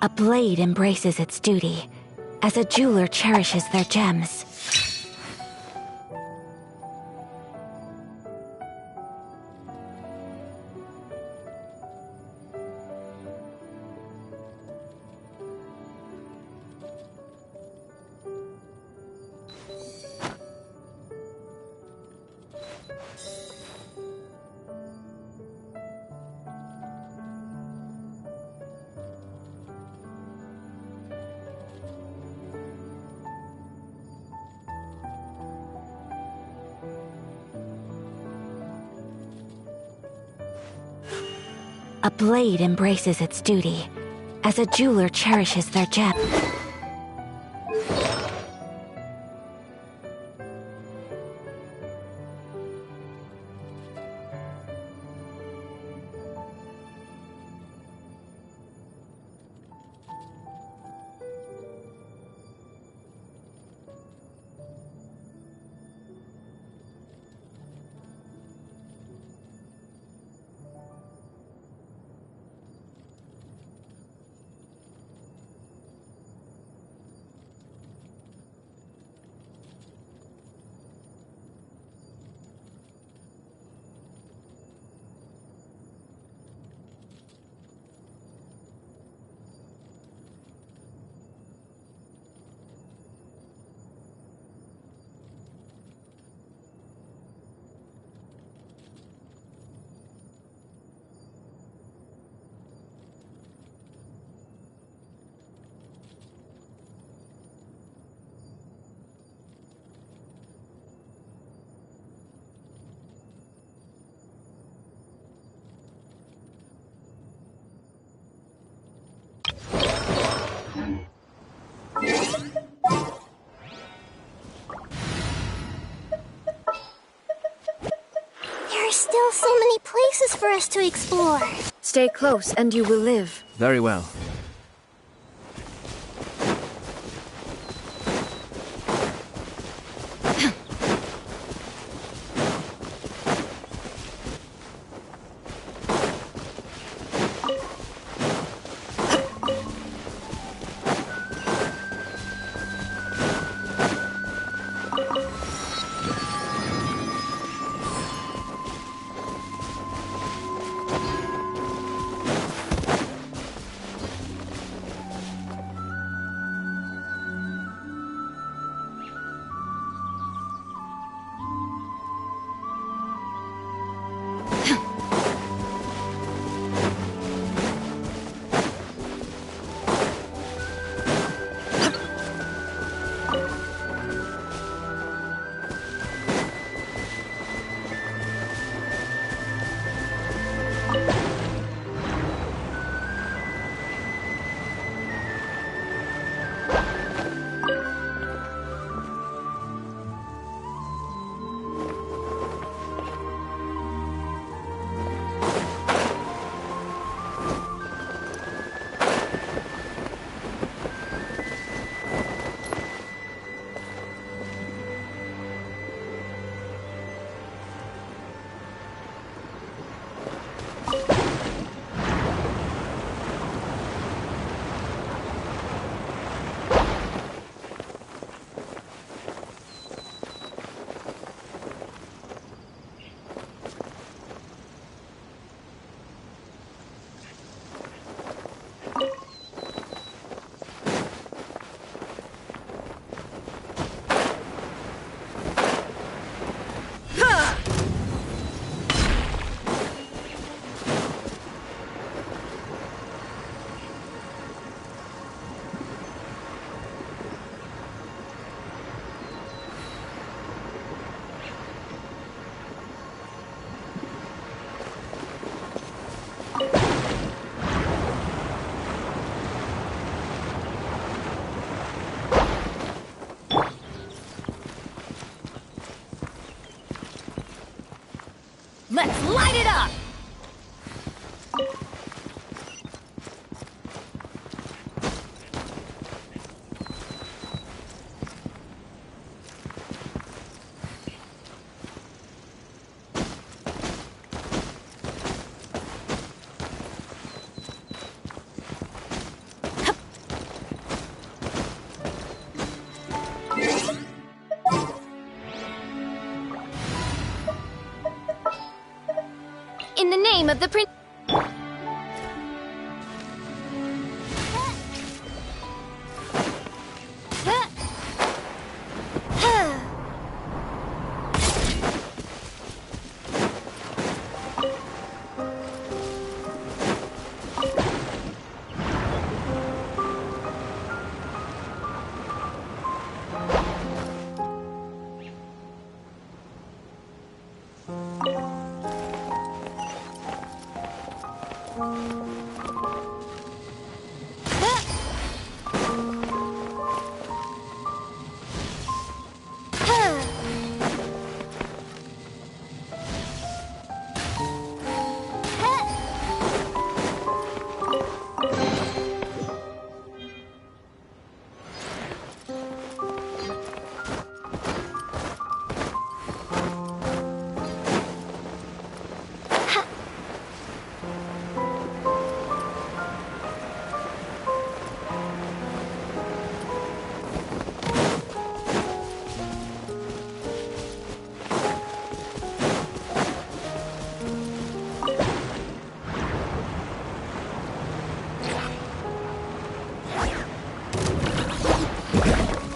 A blade embraces its duty, as a jeweler cherishes their gems. A blade embraces its duty, as a jeweler cherishes their gem. There are still so many places for us to explore.
Stay close and you will live.
Very well.
the prin-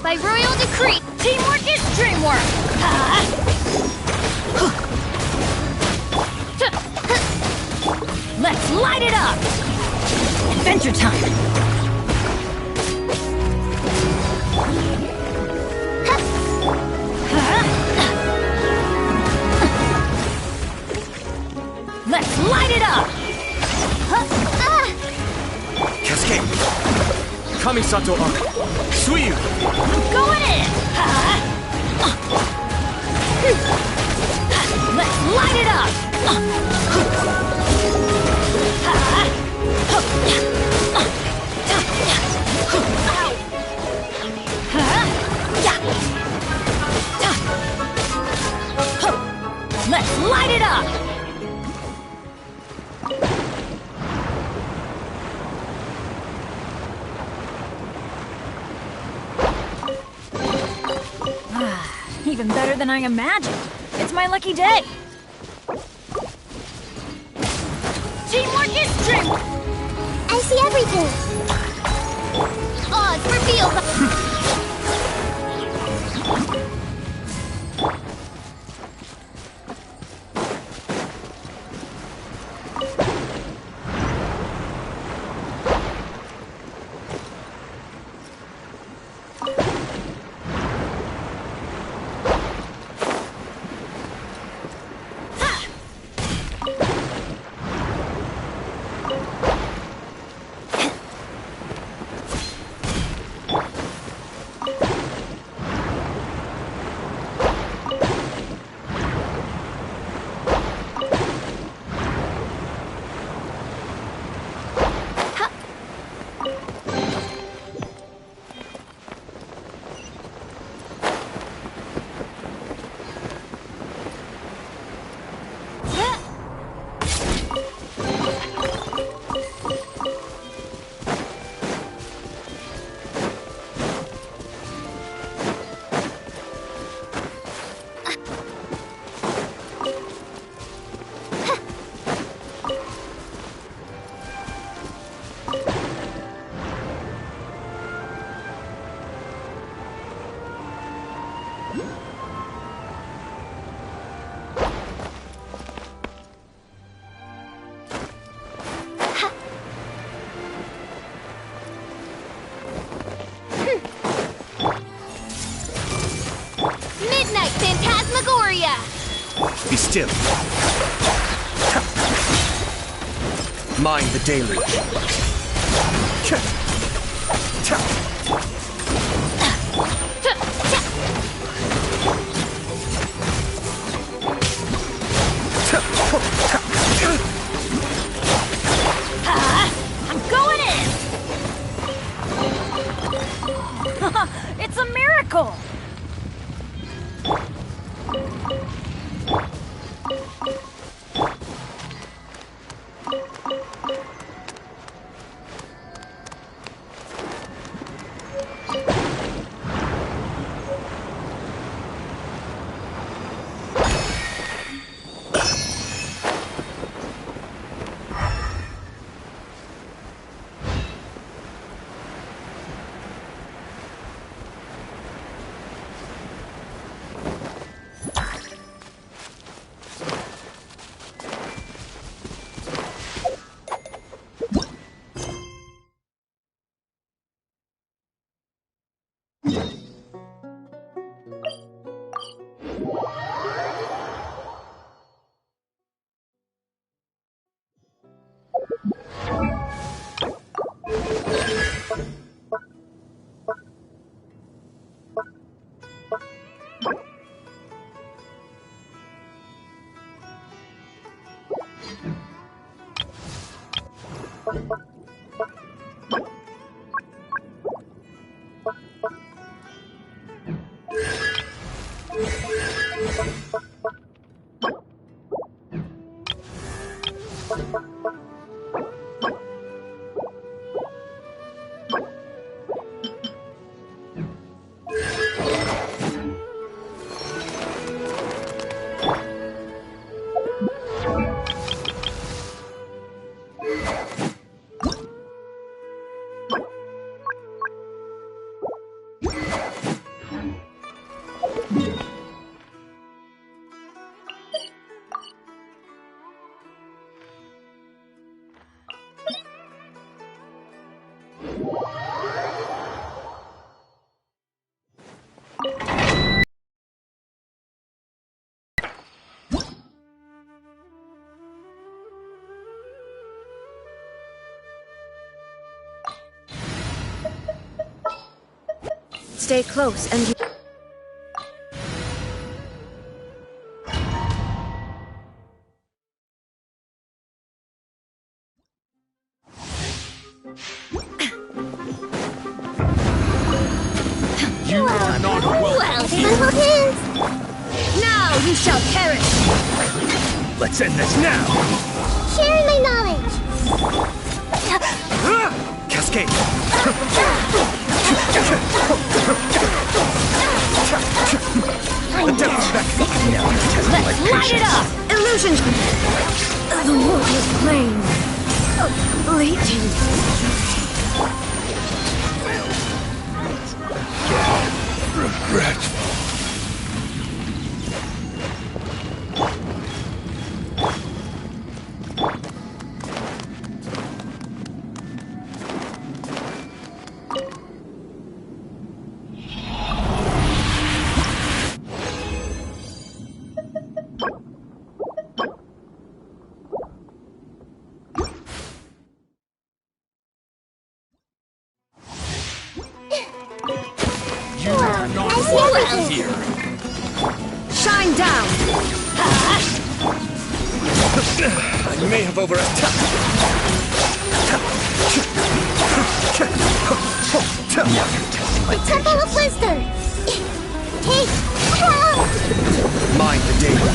By royal decree, teamwork is dreamwork!
Let's light it up! Adventure time! Let's light it up!
Cascade! Kamisato Arc! Suiyu!
I'm going in! Let's light it up! Let's light it up! Even better than I imagined. It's my lucky day. Teamwork is dreamwork.
I see everything.
Oz reveal Midnight Phantasmagoria!
Be still. Mind the deluge.
I'm going in! It's a miracle!
Stay close and you...
You are not welcome here.
Now you shall perish!
Let's end this now!
Sharing my knowledge!
Cascade! The devil's back! Now you test my
Let's light it up!
Illusion! The world is plain. Legion.
Regretful. You are not welcome here.
Shine down!
I may have overattacked. Now you're testing my
Temple of Wisdom! Take...
Mind the danger.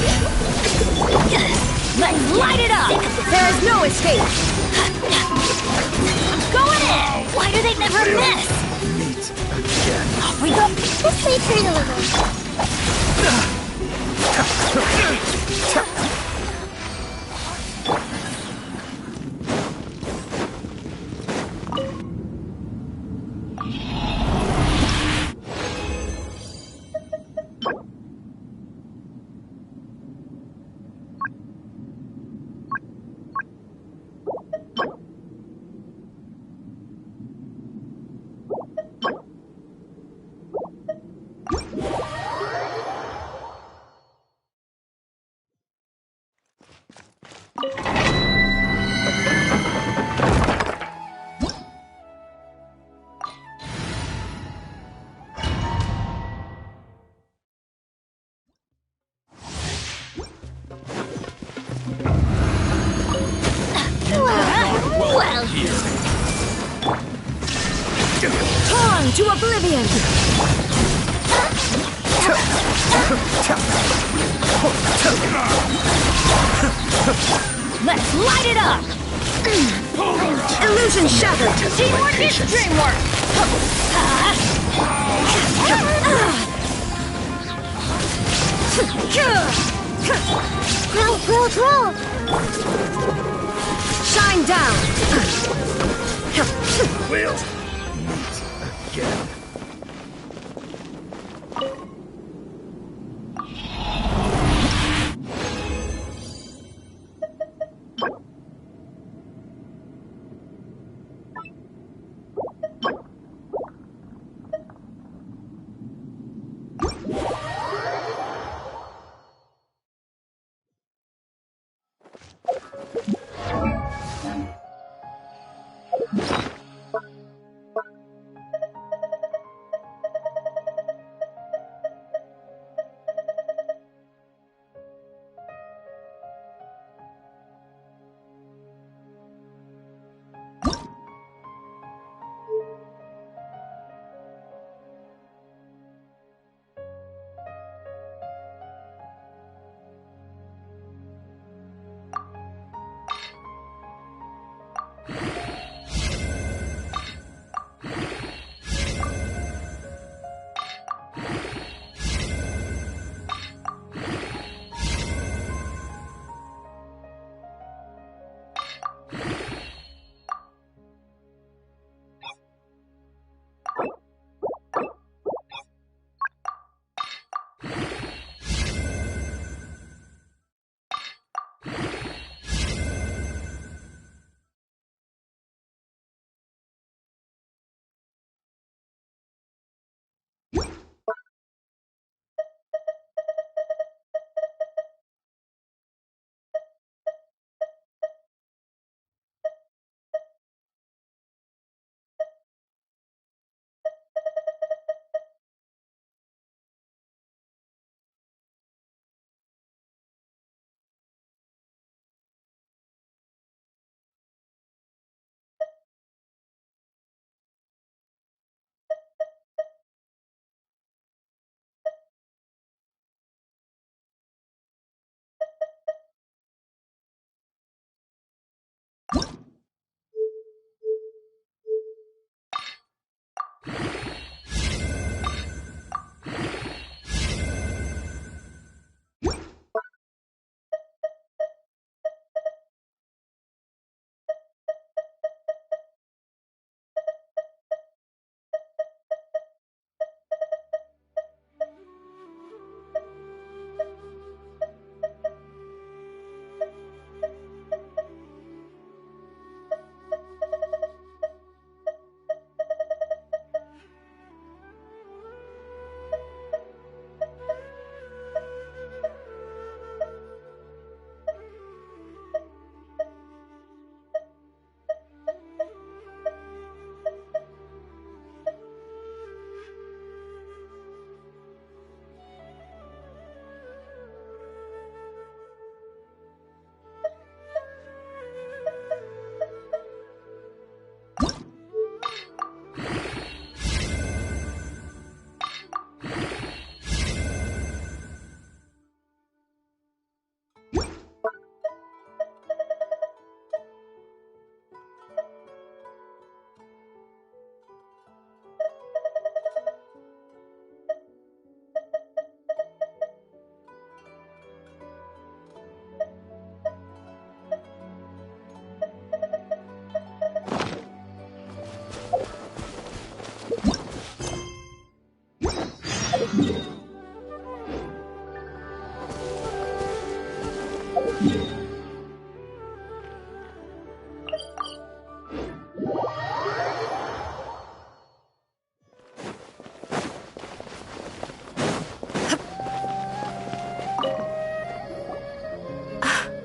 Let's light it up!
There is no escape!
I'm going in! Why do they never miss?
Meet again.
Off we go!
This way for delivery.
Well,
Here.
Torn to oblivion!
let's light it up!
Illusion shattered!
Teamwork is dreamwork!
Grow!
Shine down!
We'll meet again.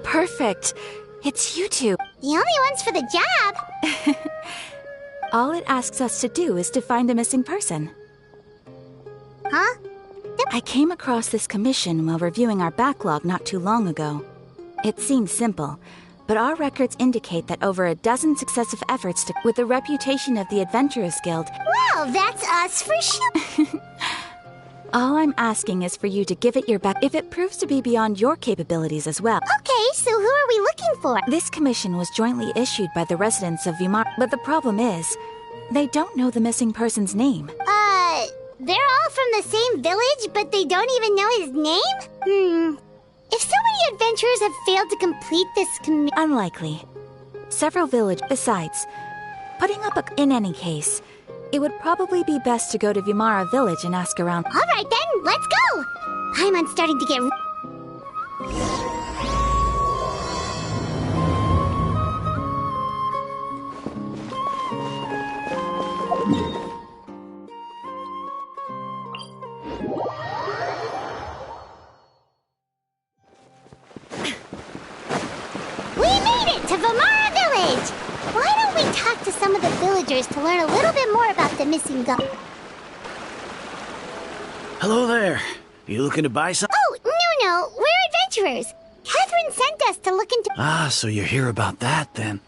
Perfect. It's you two.
The only ones for the job.
All it asks us to do is to find a missing person.
Huh?
I came across this commission while reviewing our backlog not too long ago. It seems simple, but our records indicate that over a dozen successive efforts with the reputation of the Adventurers Guild.
Well, that's us for sure.
All I'm asking is for you to give it your best if it proves to be beyond your capabilities as well.
Okay, so who are we looking for?
This commission was jointly issued by the residents of Vimar, but the problem is, they don't know the missing person's name.
They're all from the same village, but they don't even know his name? If so many adventurers have failed to complete this
Unlikely. Several Besides, putting up in any case, it would probably be best to go to Vimara village and ask around.
Alright then, let's go! Paimon's starting to get... To Vimara Village! Why don't we talk to some of the villagers to learn a little bit more about the missing girl?
Hello there. You looking to buy something?
Oh, no, we're adventurers. Catherine sent us to look into...
Ah, so you're here about that, then.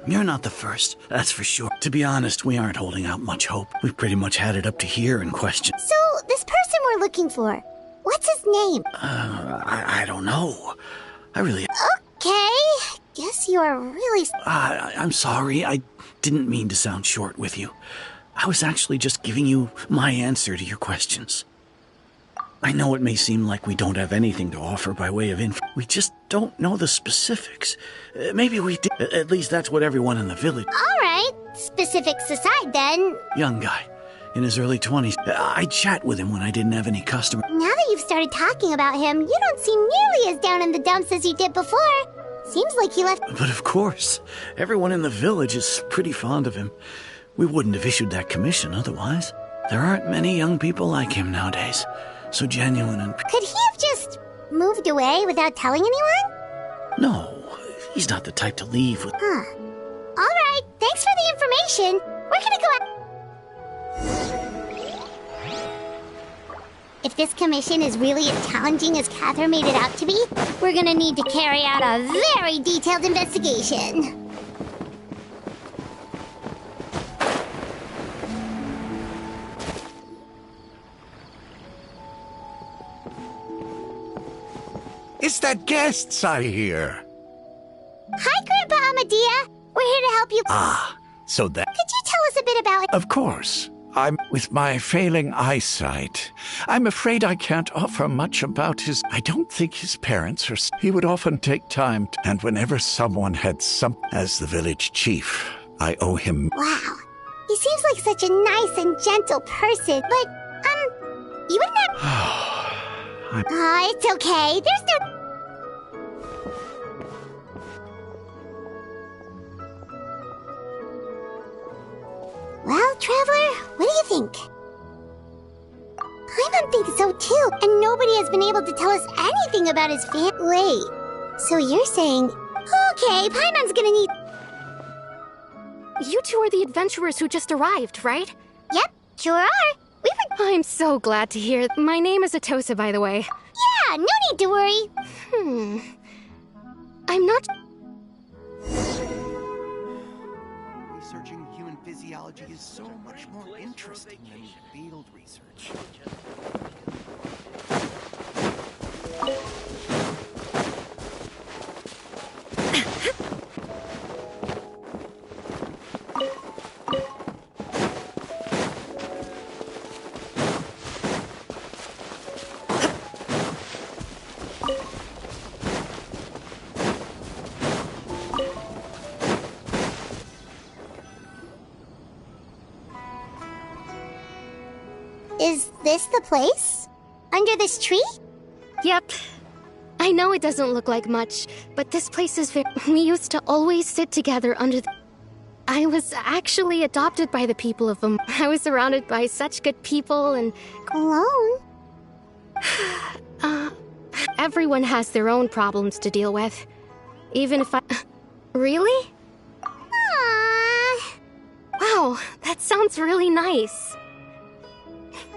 You're not the first, that's for sure. To be honest, we aren't holding out much hope. We've pretty much had it up to here in question.
So, this person we're looking for, what's his name?
I don't know. I really...
Okay, guess you are really...
I'm sorry, I didn't mean to sound short with you. I was actually just giving you my answer to your questions. I know it may seem like we don't have anything to offer by way of info. We just don't know the specifics. Maybe we did. At least that's what everyone in the village...
Alright, specifics aside then.
Young guy, in his early 20s. I'd chat with him when I didn't have any customers.
Now that you've started talking about him, you don't seem nearly as down in the dumps as you did before. Seems like he left...
But of course, everyone in the village is pretty fond of him. We wouldn't have issued that commission otherwise. There aren't many young people like him nowadays. So genuine and...
Could he have just moved away without telling anyone?
No, he's not the type to leave with...
Huh. Alright, thanks for the information. We're gonna go out... If this commission is really as challenging as Catherine made it out to be, we're gonna need to carry out a very detailed investigation.
It's that guests I hear.
Hi, Grandpa Amadea. We're here to help you.
Ah, so that...
Could you tell us a bit about...
Of course. With my failing eyesight, I'm afraid I can't offer much about his... I don't think his parents are... He would often take time and whenever someone had as the village chief, I owe him...
Wow. He seems like such a nice and gentle person, but, you wouldn't have... it's okay. There's no... Well, Traveler, what do you think? Paimon thinks so too, and nobody has been able to tell us anything about his Wait, so you're saying... Okay, Paimon's gonna need...
You two are the adventurers who just arrived, right?
Yep, sure are.
I'm so glad to hear. My name is Atosa, by the way.
Yeah, no need to worry.
I'm not...
Researching human physiology is so much more interesting than field research.
Is this the place? Under this tree?
Yep. I know it doesn't look like much, but this place is very... We used to always sit together under the... I was actually adopted by the people of them. I was surrounded by such good people and...
Alone?
Everyone has their own problems to deal with. Even if I... Really?
Aww.
Wow, that sounds really nice.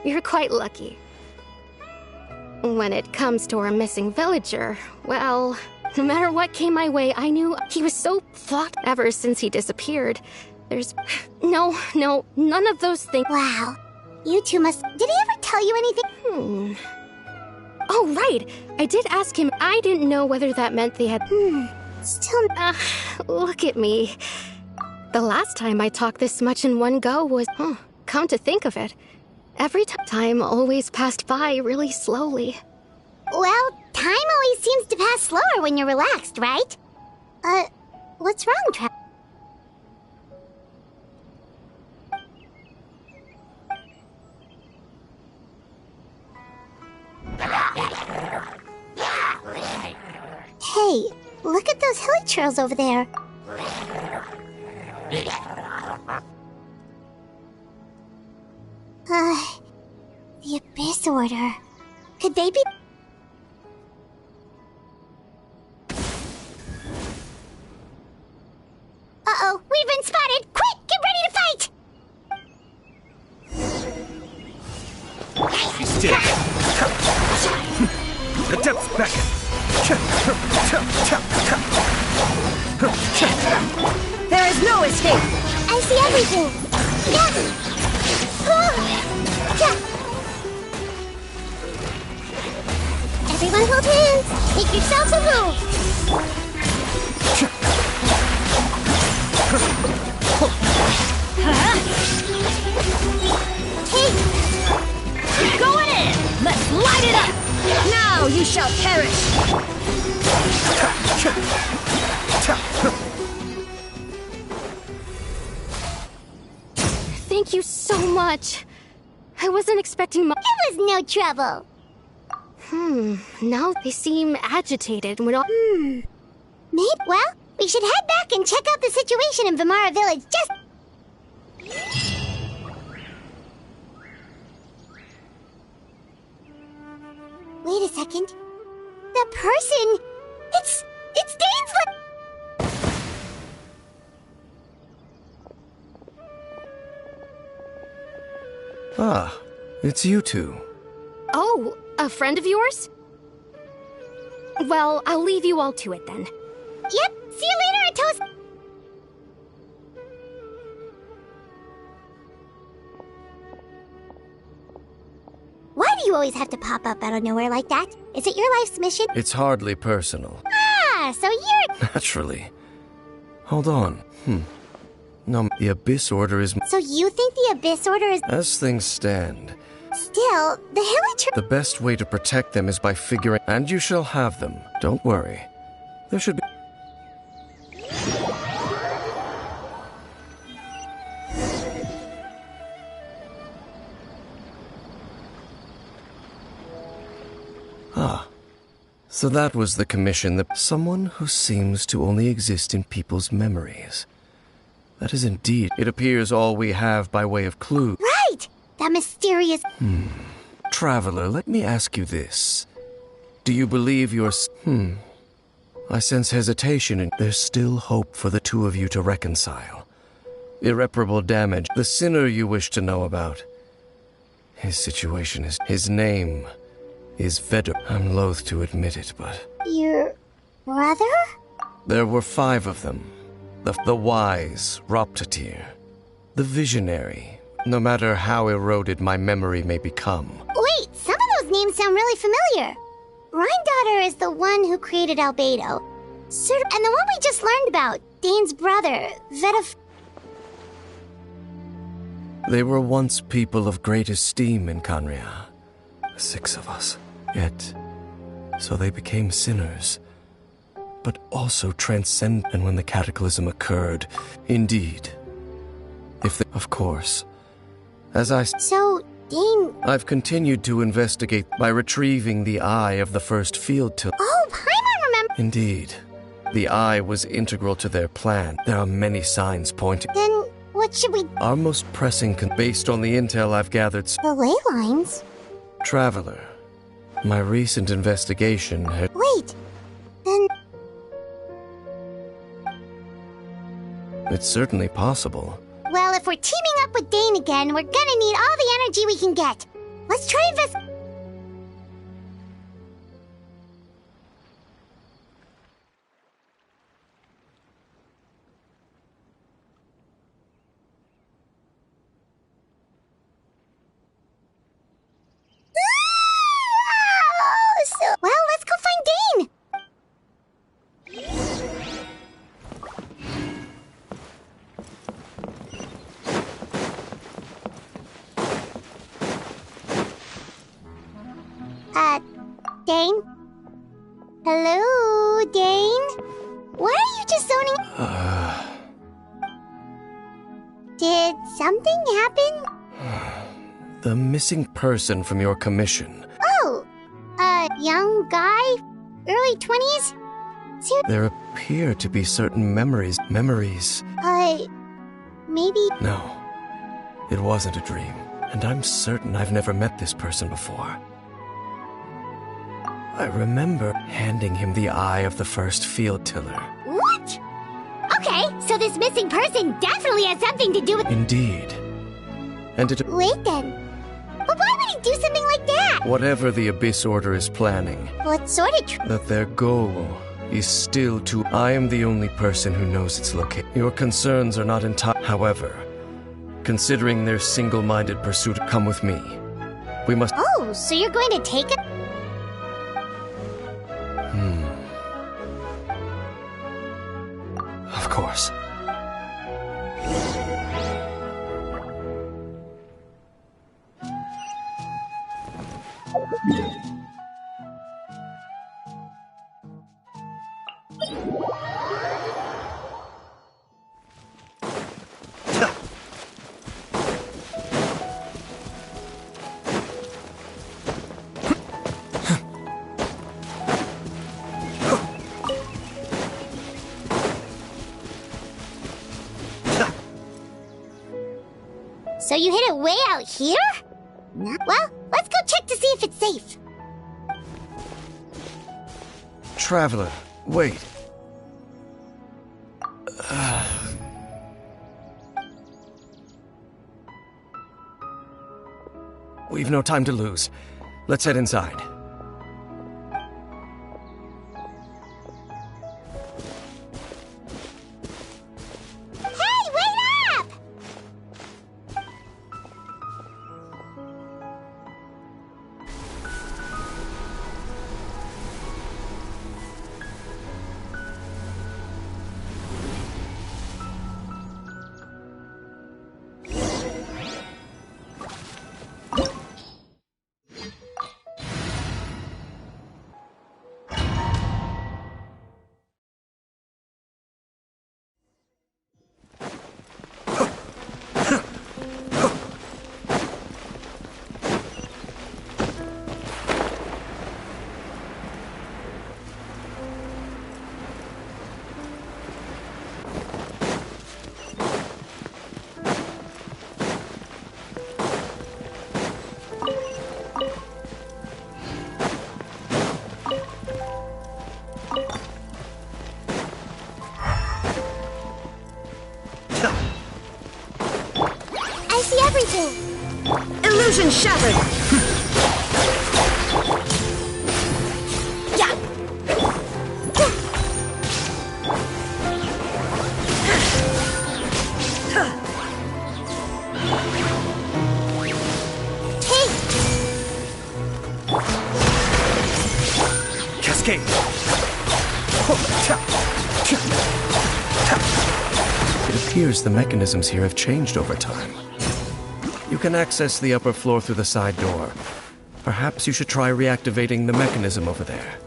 You're quite lucky. When it comes to our missing villager, well, no matter what came my way, I knew he was so thought ever since he disappeared. There's... No, none of those things.
Wow. You two must... Did he ever tell you anything?
Oh, right. I did ask him. I didn't know whether that meant they had...
Still...
Look at me. The last time I talked this much in one go was... come to think of it. Every time always passed by really slowly.
Well, time always seems to pass slower when you're relaxed, right? What's wrong, Trav? Hey, look at those hilly churls over there. The Abyss Order. Could they be... Uh-oh, we've been spotted! Quick, get ready to fight!
Be still. The depths beckon.
There is no escape!
I see everything! Everyone hold hands! Make yourselves a move! Hey!
Going in! Let's light it up! Now you shall perish!
Thank you so much. I wasn't expecting much.
It was no trouble.
Now they seem agitated when all...
Maybe, well, we should head back and check out the situation in Vimara Village. Just... Wait a second. That person... It's Dainsland!
Ah, it's you two.
Oh, a friend of yours? Well, I'll leave you all to it then.
Yep, see you later, Atos. Why do you always have to pop up out of nowhere like that? Is it your life's mission?
It's hardly personal.
Ah, so you're...
Naturally. Hold on. No, the Abyss Order is...
So you think the Abyss Order is...
As things stand,
Still, the Hillicher...
the best way to protect them is by figuring... And you shall have them. Don't worry. There should be... Ah. So that was the commission that... Someone who seems to only exist in people's memories. That is indeed... It appears all we have by way of clue.
Right! That mysterious...
Traveler, let me ask you this. Do you believe you're... I sense hesitation and there's still hope for the two of you to reconcile. Irreparable damage. The sinner you wish to know about. His situation is... His name is Vedder. I'm loath to admit it, but...
Your... brother?
There were 5 of them. The wise Roptatir. The visionary. No matter how eroded my memory may become.
Wait, some of those names sound really familiar. Rhyndaughtr is the one who created Albedo. And the one we just learned about, Dane's brother, Vedaf...
They were once people of great esteem in Canria. 6 of us. Yet, so they became sinners. But also transcend. And when the cataclysm occurred, indeed. Of course. As I...
So, Dane...
I've continued to investigate by retrieving the eye of the first field till...
Oh, Paimon remember...
Indeed. The eye was integral to their plan. There are many signs pointing.
Then what should we...
Our most pressing based on the intel I've gathered...
The ley lines?
Traveler, my recent investigation had...
Wait, then...
It's certainly possible.
Well, if we're teaming up with Dane again, we're gonna need all the energy we can get. Let's try invest... Well, let's go find Dane. Dane? Hello, Dane? Why are you just zoning? Did something happen?
The missing person from your commission.
Oh, a young guy? Early 20s?
There appear to be certain memories.
Maybe...
No, it wasn't a dream. And I'm certain I've never met this person before. I remember handing him the eye of the first field tiller.
What? Okay, so this missing person definitely has something to do with...
Indeed. And it...
Wait then. But why would he do something like that?
Whatever the Abyss Order is planning...
What sort of...
That their goal is still to... I am the only person who knows its location. Your concerns are not entirely... However, considering their single-minded pursuit, come with me. We must...
Oh, so you're going to take it?
Of course.
So you hid it way out here? Well, let's go check to see if it's safe.
Traveler, wait. We've no time to lose. Let's head inside.
Illusion shattered! Yeah!
Cascade!
It appears the mechanisms here have changed over time. You can access the upper floor through the side door. Perhaps you should try reactivating the mechanism over there.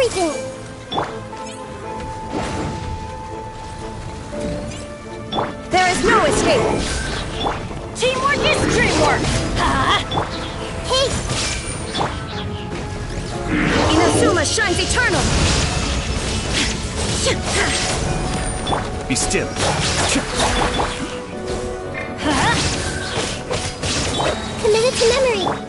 everything!
There is no escape! Teamwork is dreamwork!
Hey!
Inazuma shines eternal!
Be still.
Committed to memory!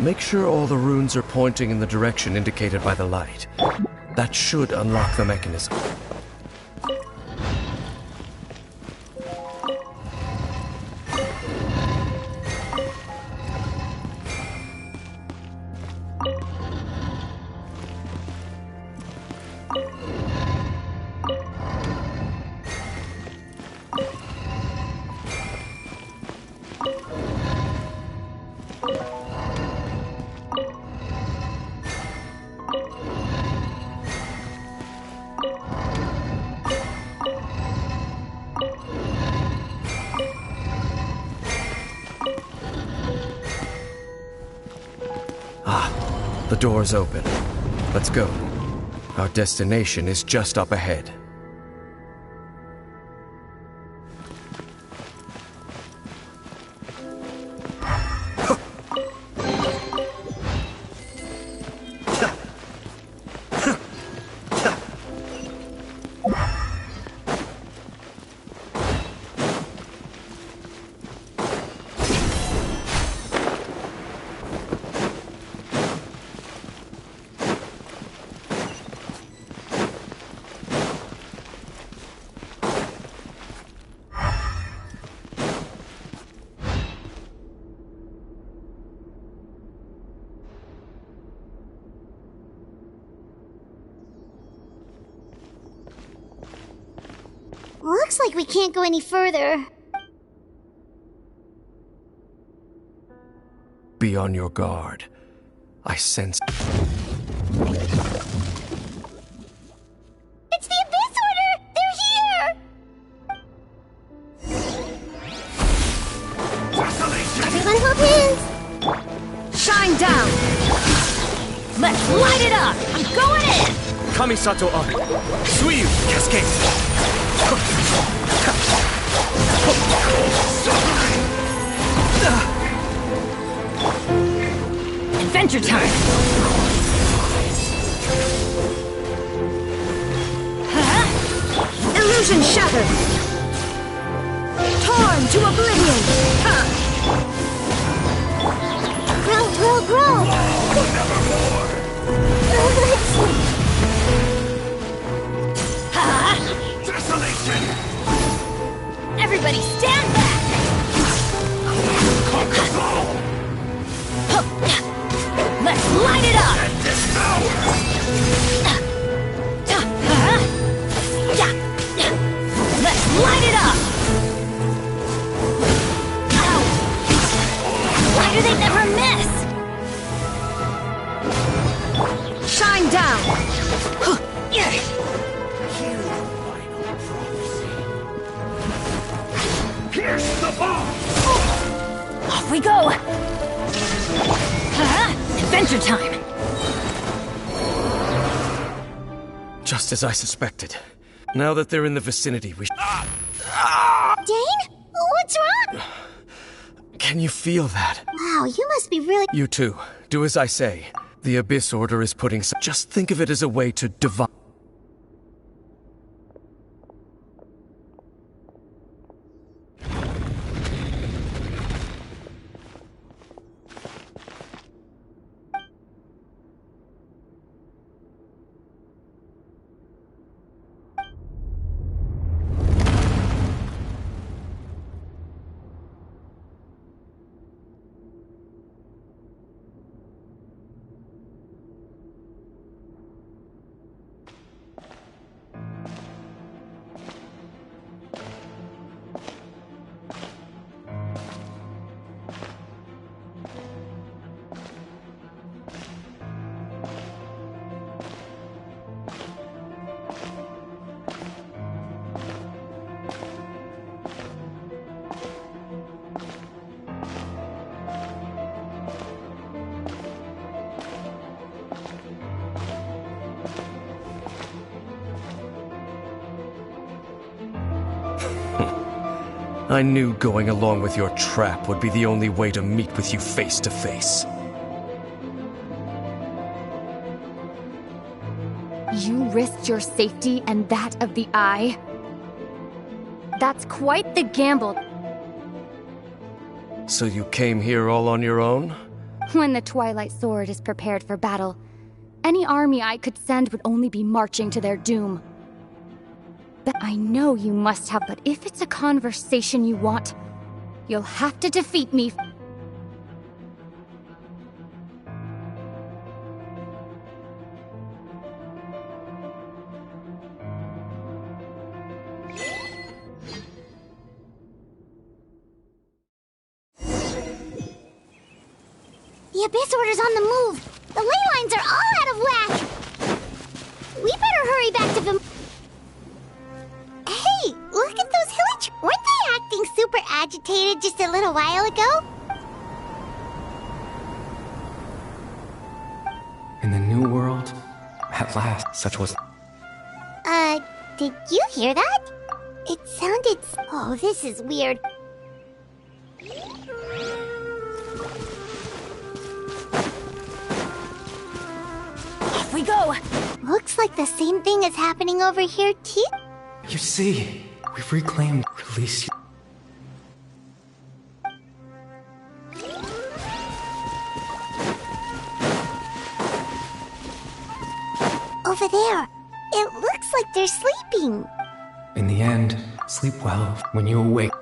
Make sure all the runes are pointing in the direction indicated by the light. That should unlock the mechanism. The door's open. Let's go. Our destination is just up ahead.
Looks like we can't go any further.
Be on your guard. I sense...
It's the Abyss Order! They're here! Everyone hold hands!
Shine down! Let's light it up! I'm going in!
Kamisato up. Suiyu, cascade.
Adventure time! Illusion shattered! Torn to oblivion!
Grow, grow, grow!
Desolation! Everybody stand back! Let's light it up! Let's light it up! Ow. Why do they never miss? Shine down!
Pierce the bomb!
Off we go! Adventure time!
Just as I suspected. Now that they're in the vicinity, we...
Dane? What's wrong?
Can you feel that?
Wow, you must be really...
You too. Do as I say. The Abyss Order is putting... Just think of it as a way to divide... I knew going along with your trap would be the only way to meet with you face to face.
You risked your safety and that of the Eye? That's quite the gamble.
So you came here all on your own?
When the Twilight Sword is prepared for battle, any army I could send would only be marching to their doom. But I know you must have, but if it's a conversation you want, you'll have to defeat me.
The Abyss Order's on the move. The ley lines are all out of whack. We better hurry back to the... Hey, look at those hilly... Weren't they acting super agitated just a little while ago?
In the new world, at last, such was...
Did you hear that? It sounded... Oh, this is weird.
Off we go!
Looks like the same thing is happening over here, too.
You see, we've reclaimed, released...
Over there. It looks like they're sleeping.
In the end, sleep well when you awake.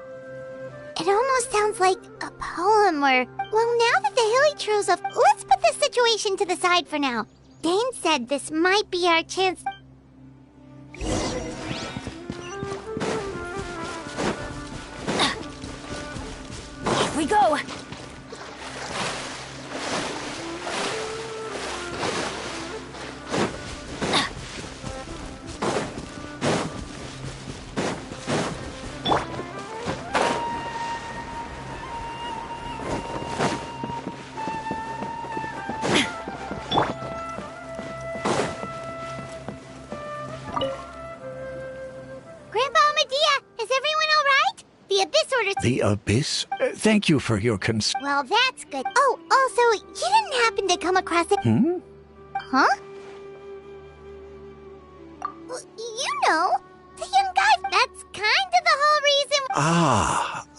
It almost sounds like a poem or... Well, now that the Hilichurls have... Let's put this situation to the side for now. Dane said this might be our chance...
Off we go!
The Abyss? Thank you for your
Well, that's good. Oh, also, you didn't happen to come across it... Huh? Well, you know, the young guy... That's kind of the whole reason...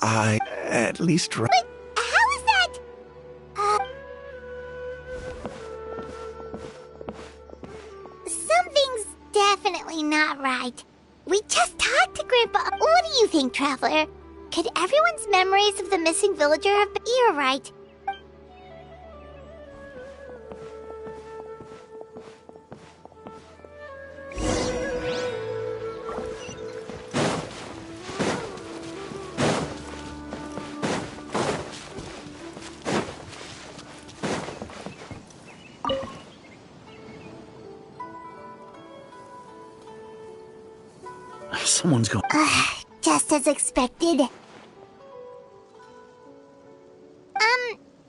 I at least...
But how is that... Something's definitely not right. We just talked to Grandpa. What do you think, Traveler? Could everyone's memories of the missing villager have been... You're right.
Someone's going...
Just as expected.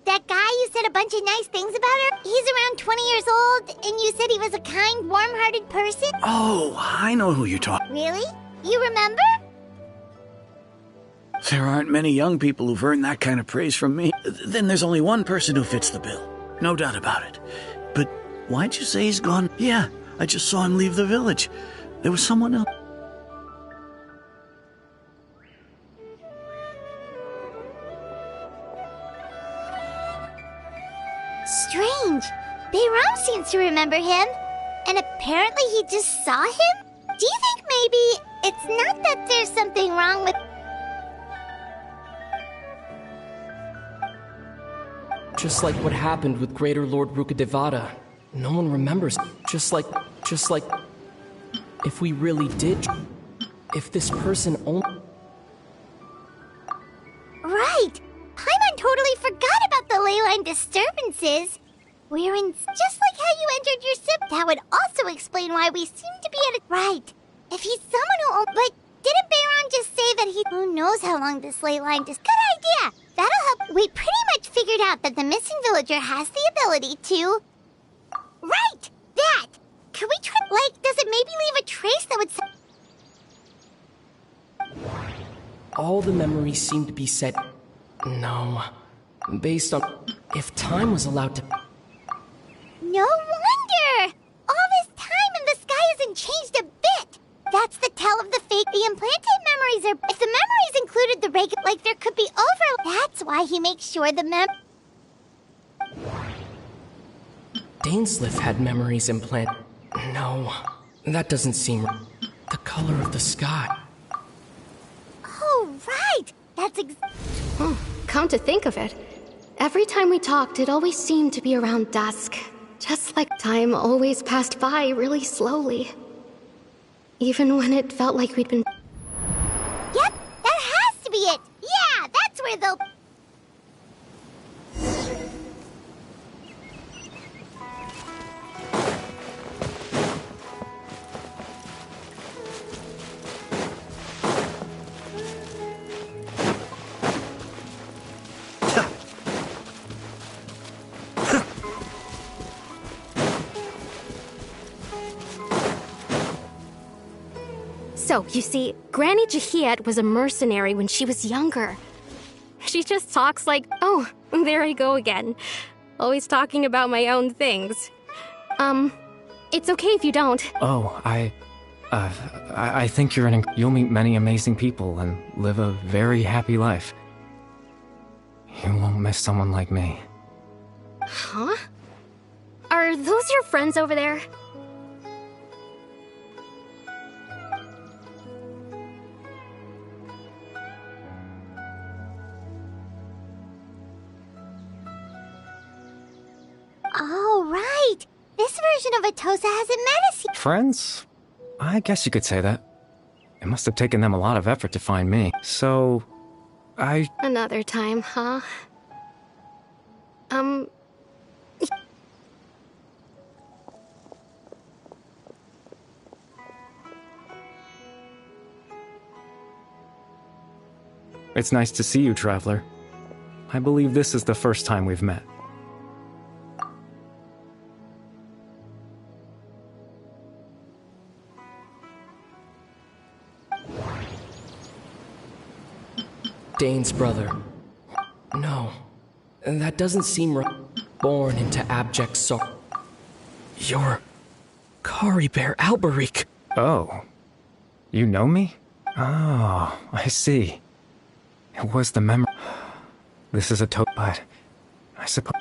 That guy you said a bunch of nice things about her? He's around 20 years old, and you said he was a kind, warm-hearted person?
Oh, I know who you're talking...
Really? You remember?
There aren't many young people who've earned that kind of praise from me. Then there's only one person who fits the bill. No doubt about it. But why'd you say he's gone? Yeah, I just saw him leave the village. There was someone else.
Strange. Bayram seems to remember him. And apparently he just saw him? Do you think maybe it's not that there's something wrong with...
Just like what happened with Greater Lord Rukkhadevata. No one remembers. Just like... If we really did... If this person only...
Right! Paimon totally forgot about the leyline disturbances. We're in... Just like how you entered your sip, that would also explain why we seem to be at a... Right. If he's someone who... But didn't Bayron just say that he... Who knows how long this leyline... Good idea! That'll help. We pretty much figured out that the missing villager has the ability to... Right! That! Could we try... Like, does it maybe leave a trace that would...
All the memories seem to be set... No. Based on... If time was allowed to...
No wonder! All this time and the sky hasn't changed a bit! That's the tell of the fake. The implanted memories are... If the memories included the regular... Like, there could be over... That's why he makes sure the
Dainsliff had memories implanted. No, that doesn't seem... The color of the sky.
Oh, right! That's
Come to think of it, every time we talked, it always seemed to be around dusk. Just like time always passed by really slowly. Even when it felt like we'd been...
Yep, that has to be it! Yeah, that's where they'll...
So, you see, Granny Jahiet was a mercenary when she was younger. She just talks like, oh, there I go again. Always talking about my own things. It's okay if you don't.
Oh, I think you'll meet many amazing people and live a very happy life. You won't miss someone like me.
Huh? Are those your friends over there?
Oh, right! This version of Atosa hasn't met us yet.
Friends? I guess you could say that. It must have taken them a lot of effort to find me, so...
Another time, huh?
It's nice to see you, Traveler. I believe this is the first time we've met.
Dane's brother. No, that doesn't seem right. Born into abject sorrow. You're... Kari Bear Alberic.
Oh. You know me? Oh, I see. It was the memory. This is a but I suppose...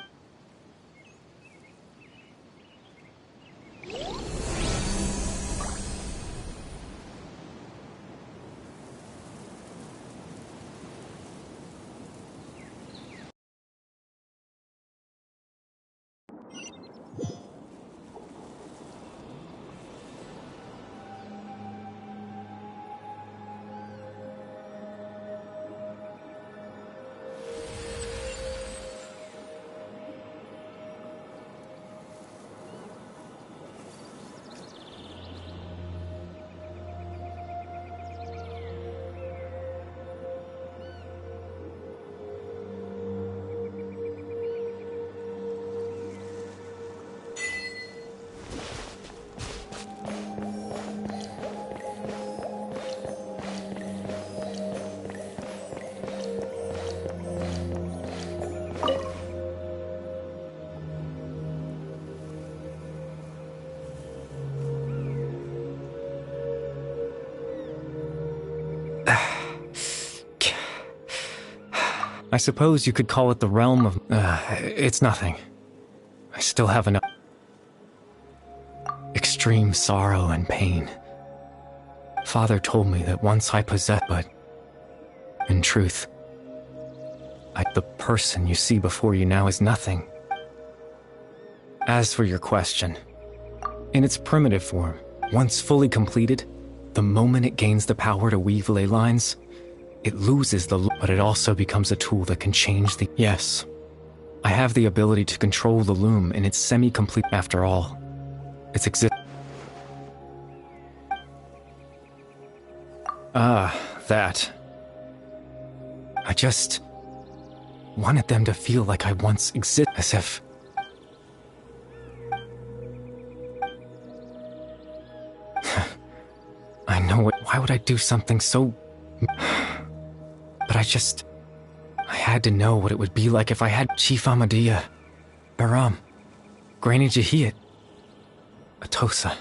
I suppose you could call it the realm of... it's nothing. I still have enough... extreme sorrow and pain. Father told me that once I possessed, but... in truth... the person you see before you now is nothing. As for your question... in its primitive form, once fully completed, the moment it gains the power to weave ley lines... it loses but it also becomes a tool that can change the... Yes. I have the ability to control the loom in its semi-complete... After all, its that. I just... wanted them to feel like I once existed, as if... I know it. Why would I do something so... I had to know what it would be like if I had Chief Ahmadiyya, Baram, Granny Jahiyat, Atosa.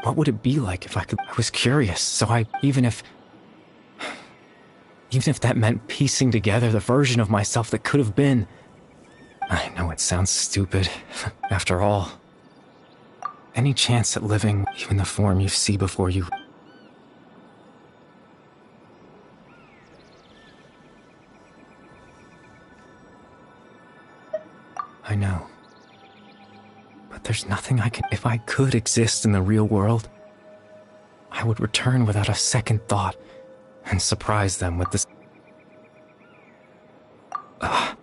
What would it be like if I was curious, so even if that meant piecing together the version of myself that could have been. I know it sounds stupid. After all, any chance at living even the form you see before you. I know. But there's nothing I can. If I could exist in the real world, I would return without a second thought and surprise them with this. I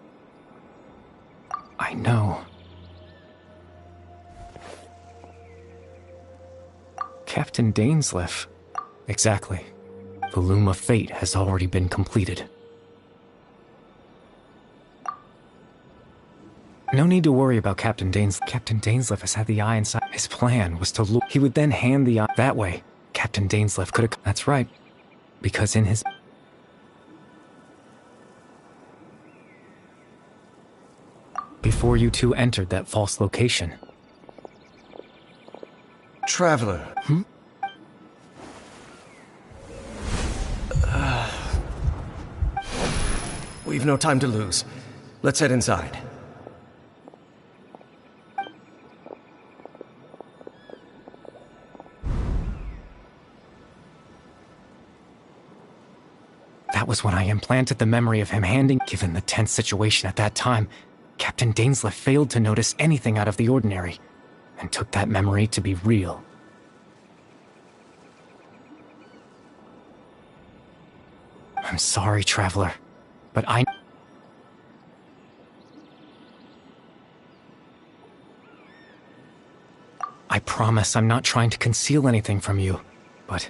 know. Captain Dainsleif. Exactly. The loom of fate has already been completed. No need to worry about Captain Dainsleif. Captain Dainsleif has had the eye inside. His plan was to lure. He would then hand the eye. That way, Captain Dainsleif could have. That's right. Because in his. Before you two entered that false location.
Traveler. We've no time to lose. Let's head inside.
That was when I implanted the memory of him handing. Given the tense situation at that time, Captain Dainsleif failed to notice anything out of the ordinary, and took that memory to be real. I'm sorry, Traveler, but I promise I'm not trying to conceal anything from you, but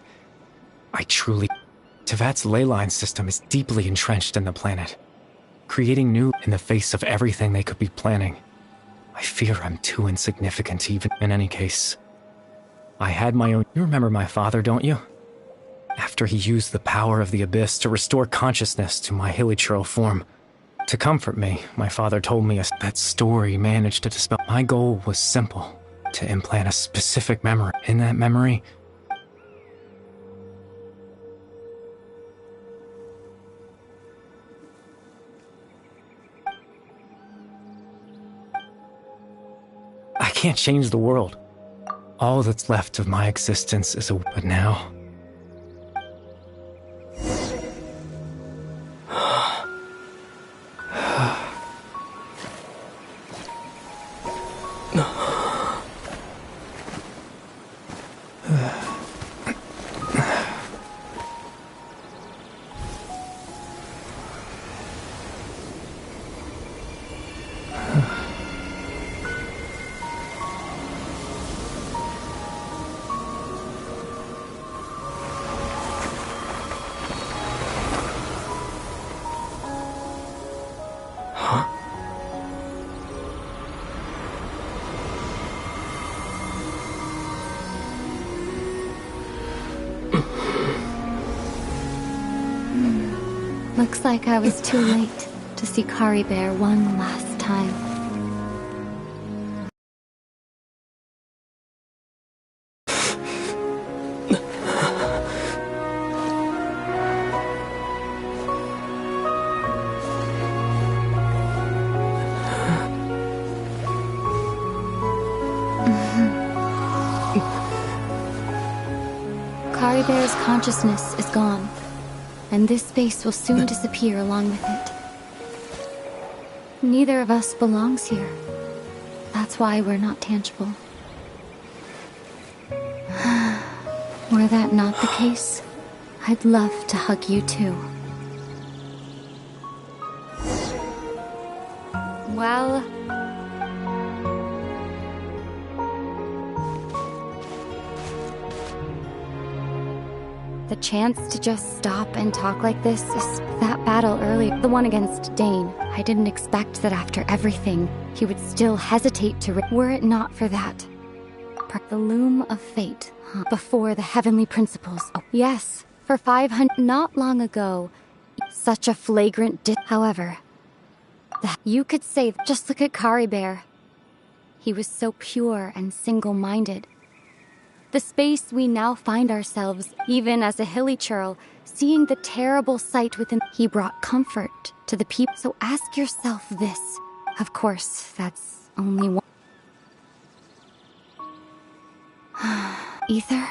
I truly... Tevat's ley line system is deeply entrenched in the planet, creating new in the face of everything they could be planning. I fear I'm too insignificant even. In any case, I had my own. You remember my father, don't you? After he used the power of the Abyss to restore consciousness to my hilichurl form. To comfort me, my father told me that story managed to dispel. My goal was simple, to implant a specific memory. In that memory, I can't change the world. All that's left of my existence is a... But now...
Looks like I was too late to see Kari Bear one last time. Kari Bear's consciousness is gone. And this space will soon disappear along with it. Neither of us belongs here. That's why we're not tangible. Were that not the case, I'd love to hug you too. Well... The chance to just stop and talk like this is that battle earlier, the one against Dane. I didn't expect that after everything, he would still hesitate to were it not for that. the loom of fate, before the heavenly principles. Oh, yes, for 500, not long ago, such a flagrant however, you could say, just look at Kari Bear. He was so pure and single-minded. The space we now find ourselves, even as a hilly churl, seeing the terrible sight within, he brought comfort to the people. So ask yourself this. Of course, that's only one. Ether?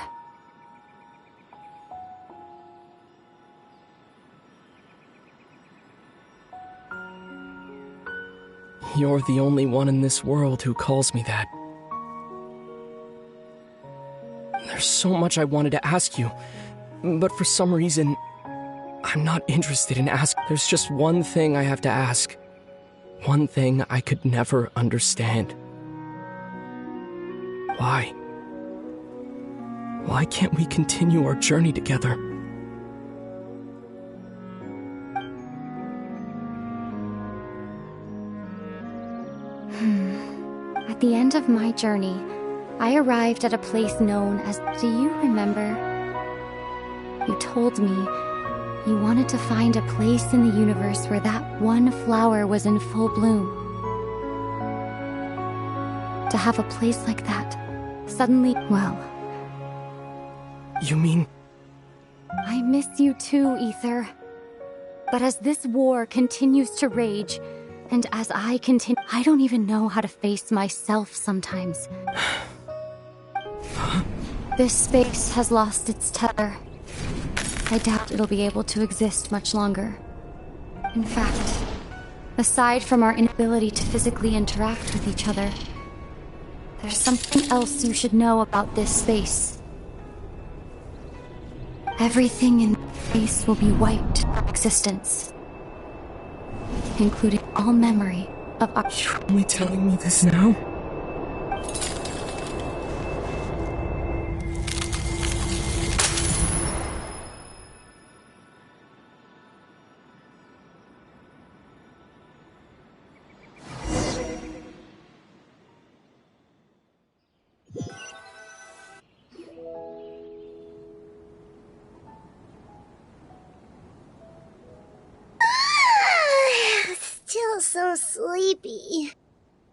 You're the only one in this world who calls me that. There's so much I wanted to ask you, but for some reason, I'm not interested in asking. There's just one thing I have to ask. One thing I could never understand. Why? Why can't we continue our journey together?
At the end of my journey, I arrived at a place known as... Do you remember? You told me you wanted to find a place in the universe where that one flower was in full bloom. To have a place like that, suddenly, well...
You mean...
I miss you too, Ether. But as this war continues to rage, and as I continue, I don't even know how to face myself sometimes. This space has lost its tether. I doubt it'll be able to exist much longer. In fact, aside from our inability to physically interact with each other, there's something else you should know about this space. Everything in space will be wiped from existence, including all memory of our...
You're only telling me this now?
Still so sleepy.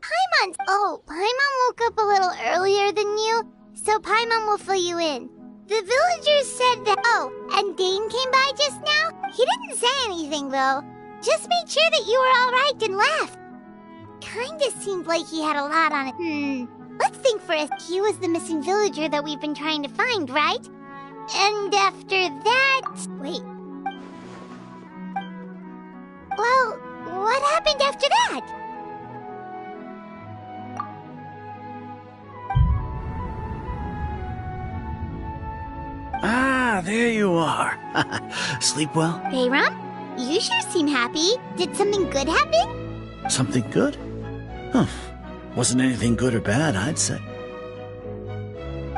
Paimon woke up a little earlier than you, so Paimon will fill you in. The villagers said that... Oh, and Dane came by just now? He didn't say anything, though. Just made sure that you were alright and left. Kinda seemed like he had a lot on it. Let's think for a... He was the missing villager that we've been trying to find, right? And after that... Wait. Well, what happened after that?
Ah, there you are. Sleep well?
Bayram, you sure seem happy. Did something good happen?
Something good? Huh. Wasn't anything good or bad, I'd say.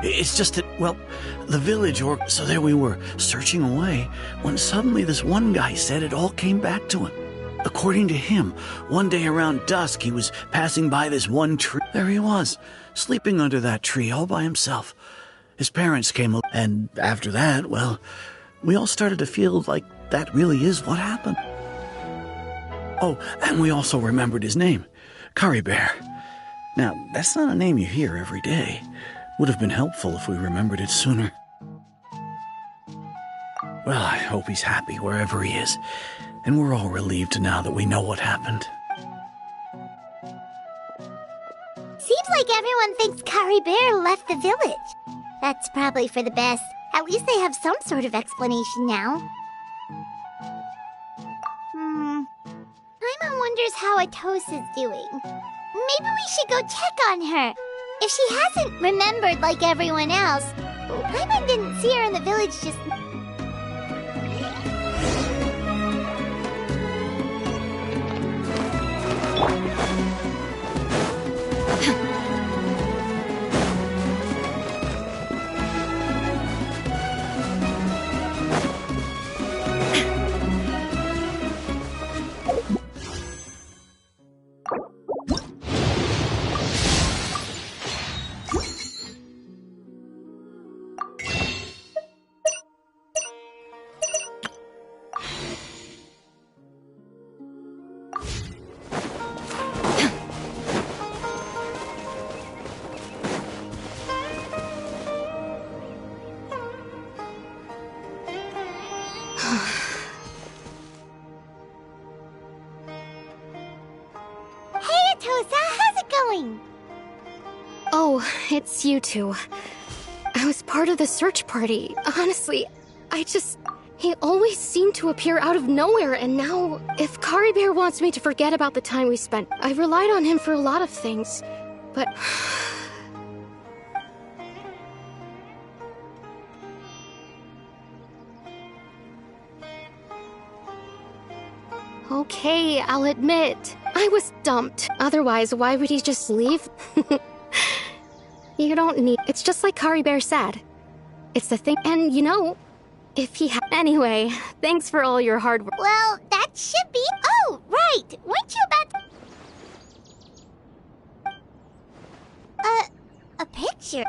It's just that, well, the village so there we were, searching away, when suddenly this one guy said it all came back to him. According to him, one day around dusk, he was passing by this one tree. There he was, sleeping under that tree all by himself. His parents came, and after that, well, we all started to feel like that really is what happened. Oh, and we also remembered his name, Kari Bear. Now, that's not a name you hear every day. Would have been helpful if we remembered it sooner. Well, I hope he's happy wherever he is, and we're all relieved now that we know what happened.
Seems like everyone thinks Kari Bear left the village. That's probably for the best. At least they have some sort of explanation now. Paimon wonders how Atos is doing. Maybe we should go check on her. If she hasn't remembered like everyone else, Paimon didn't see her in the village just... Hey, Atosa, how's it going?
Oh, it's you two. I was part of the search party. Honestly, he always seemed to appear out of nowhere, and now, if Kari Bear wants me to forget about the time we spent, I relied on him for a lot of things. But... Okay, I'll admit, I was dumped. Otherwise, why would he just leave? You don't need... It's just like Kari Bear said. It's the thing, and you know, if he Anyway, thanks for all your hard work.
Well, that should be... Oh, right! Weren't you about to... a picture?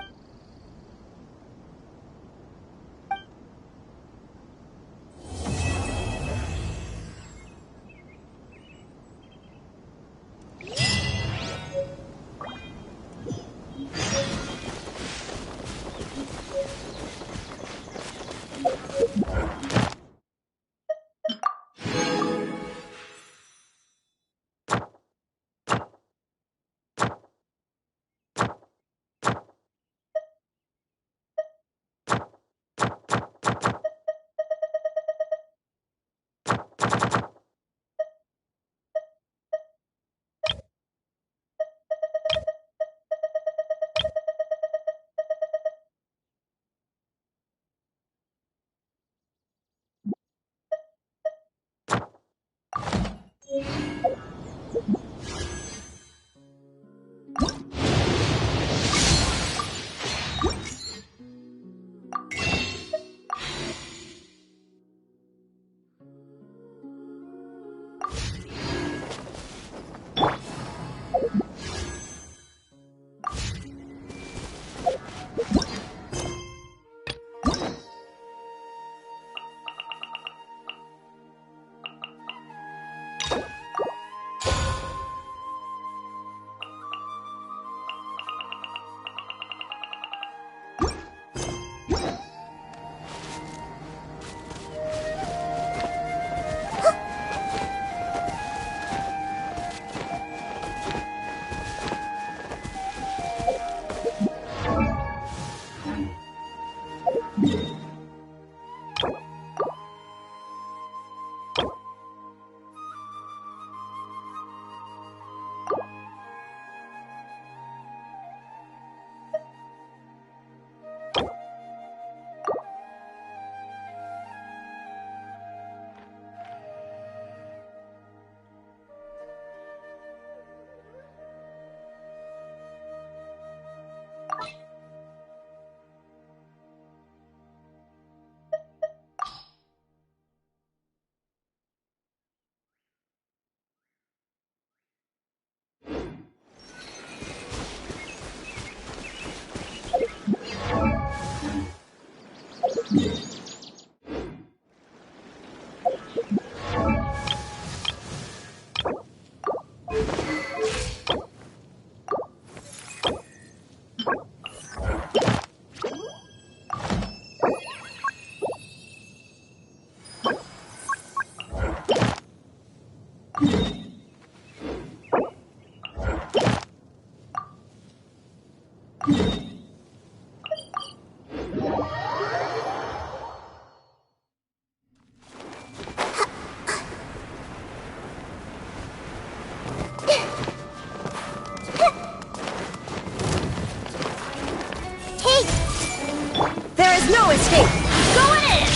No escape! Going in!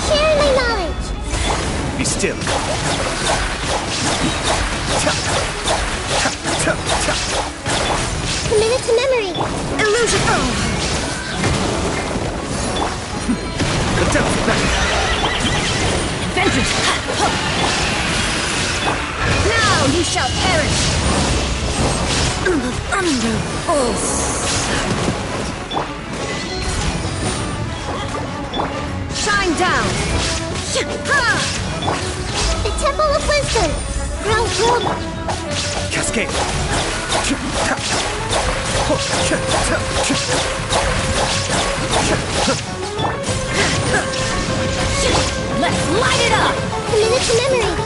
Share my knowledge!
Be still.
Commit it to memory!
Illusion!
Attempt back!
Vengeance! Now you shall perish! Under shine down!
The Temple of Wisdom! Grow.
Cascade!
Let's light it up!
Commit it to memory.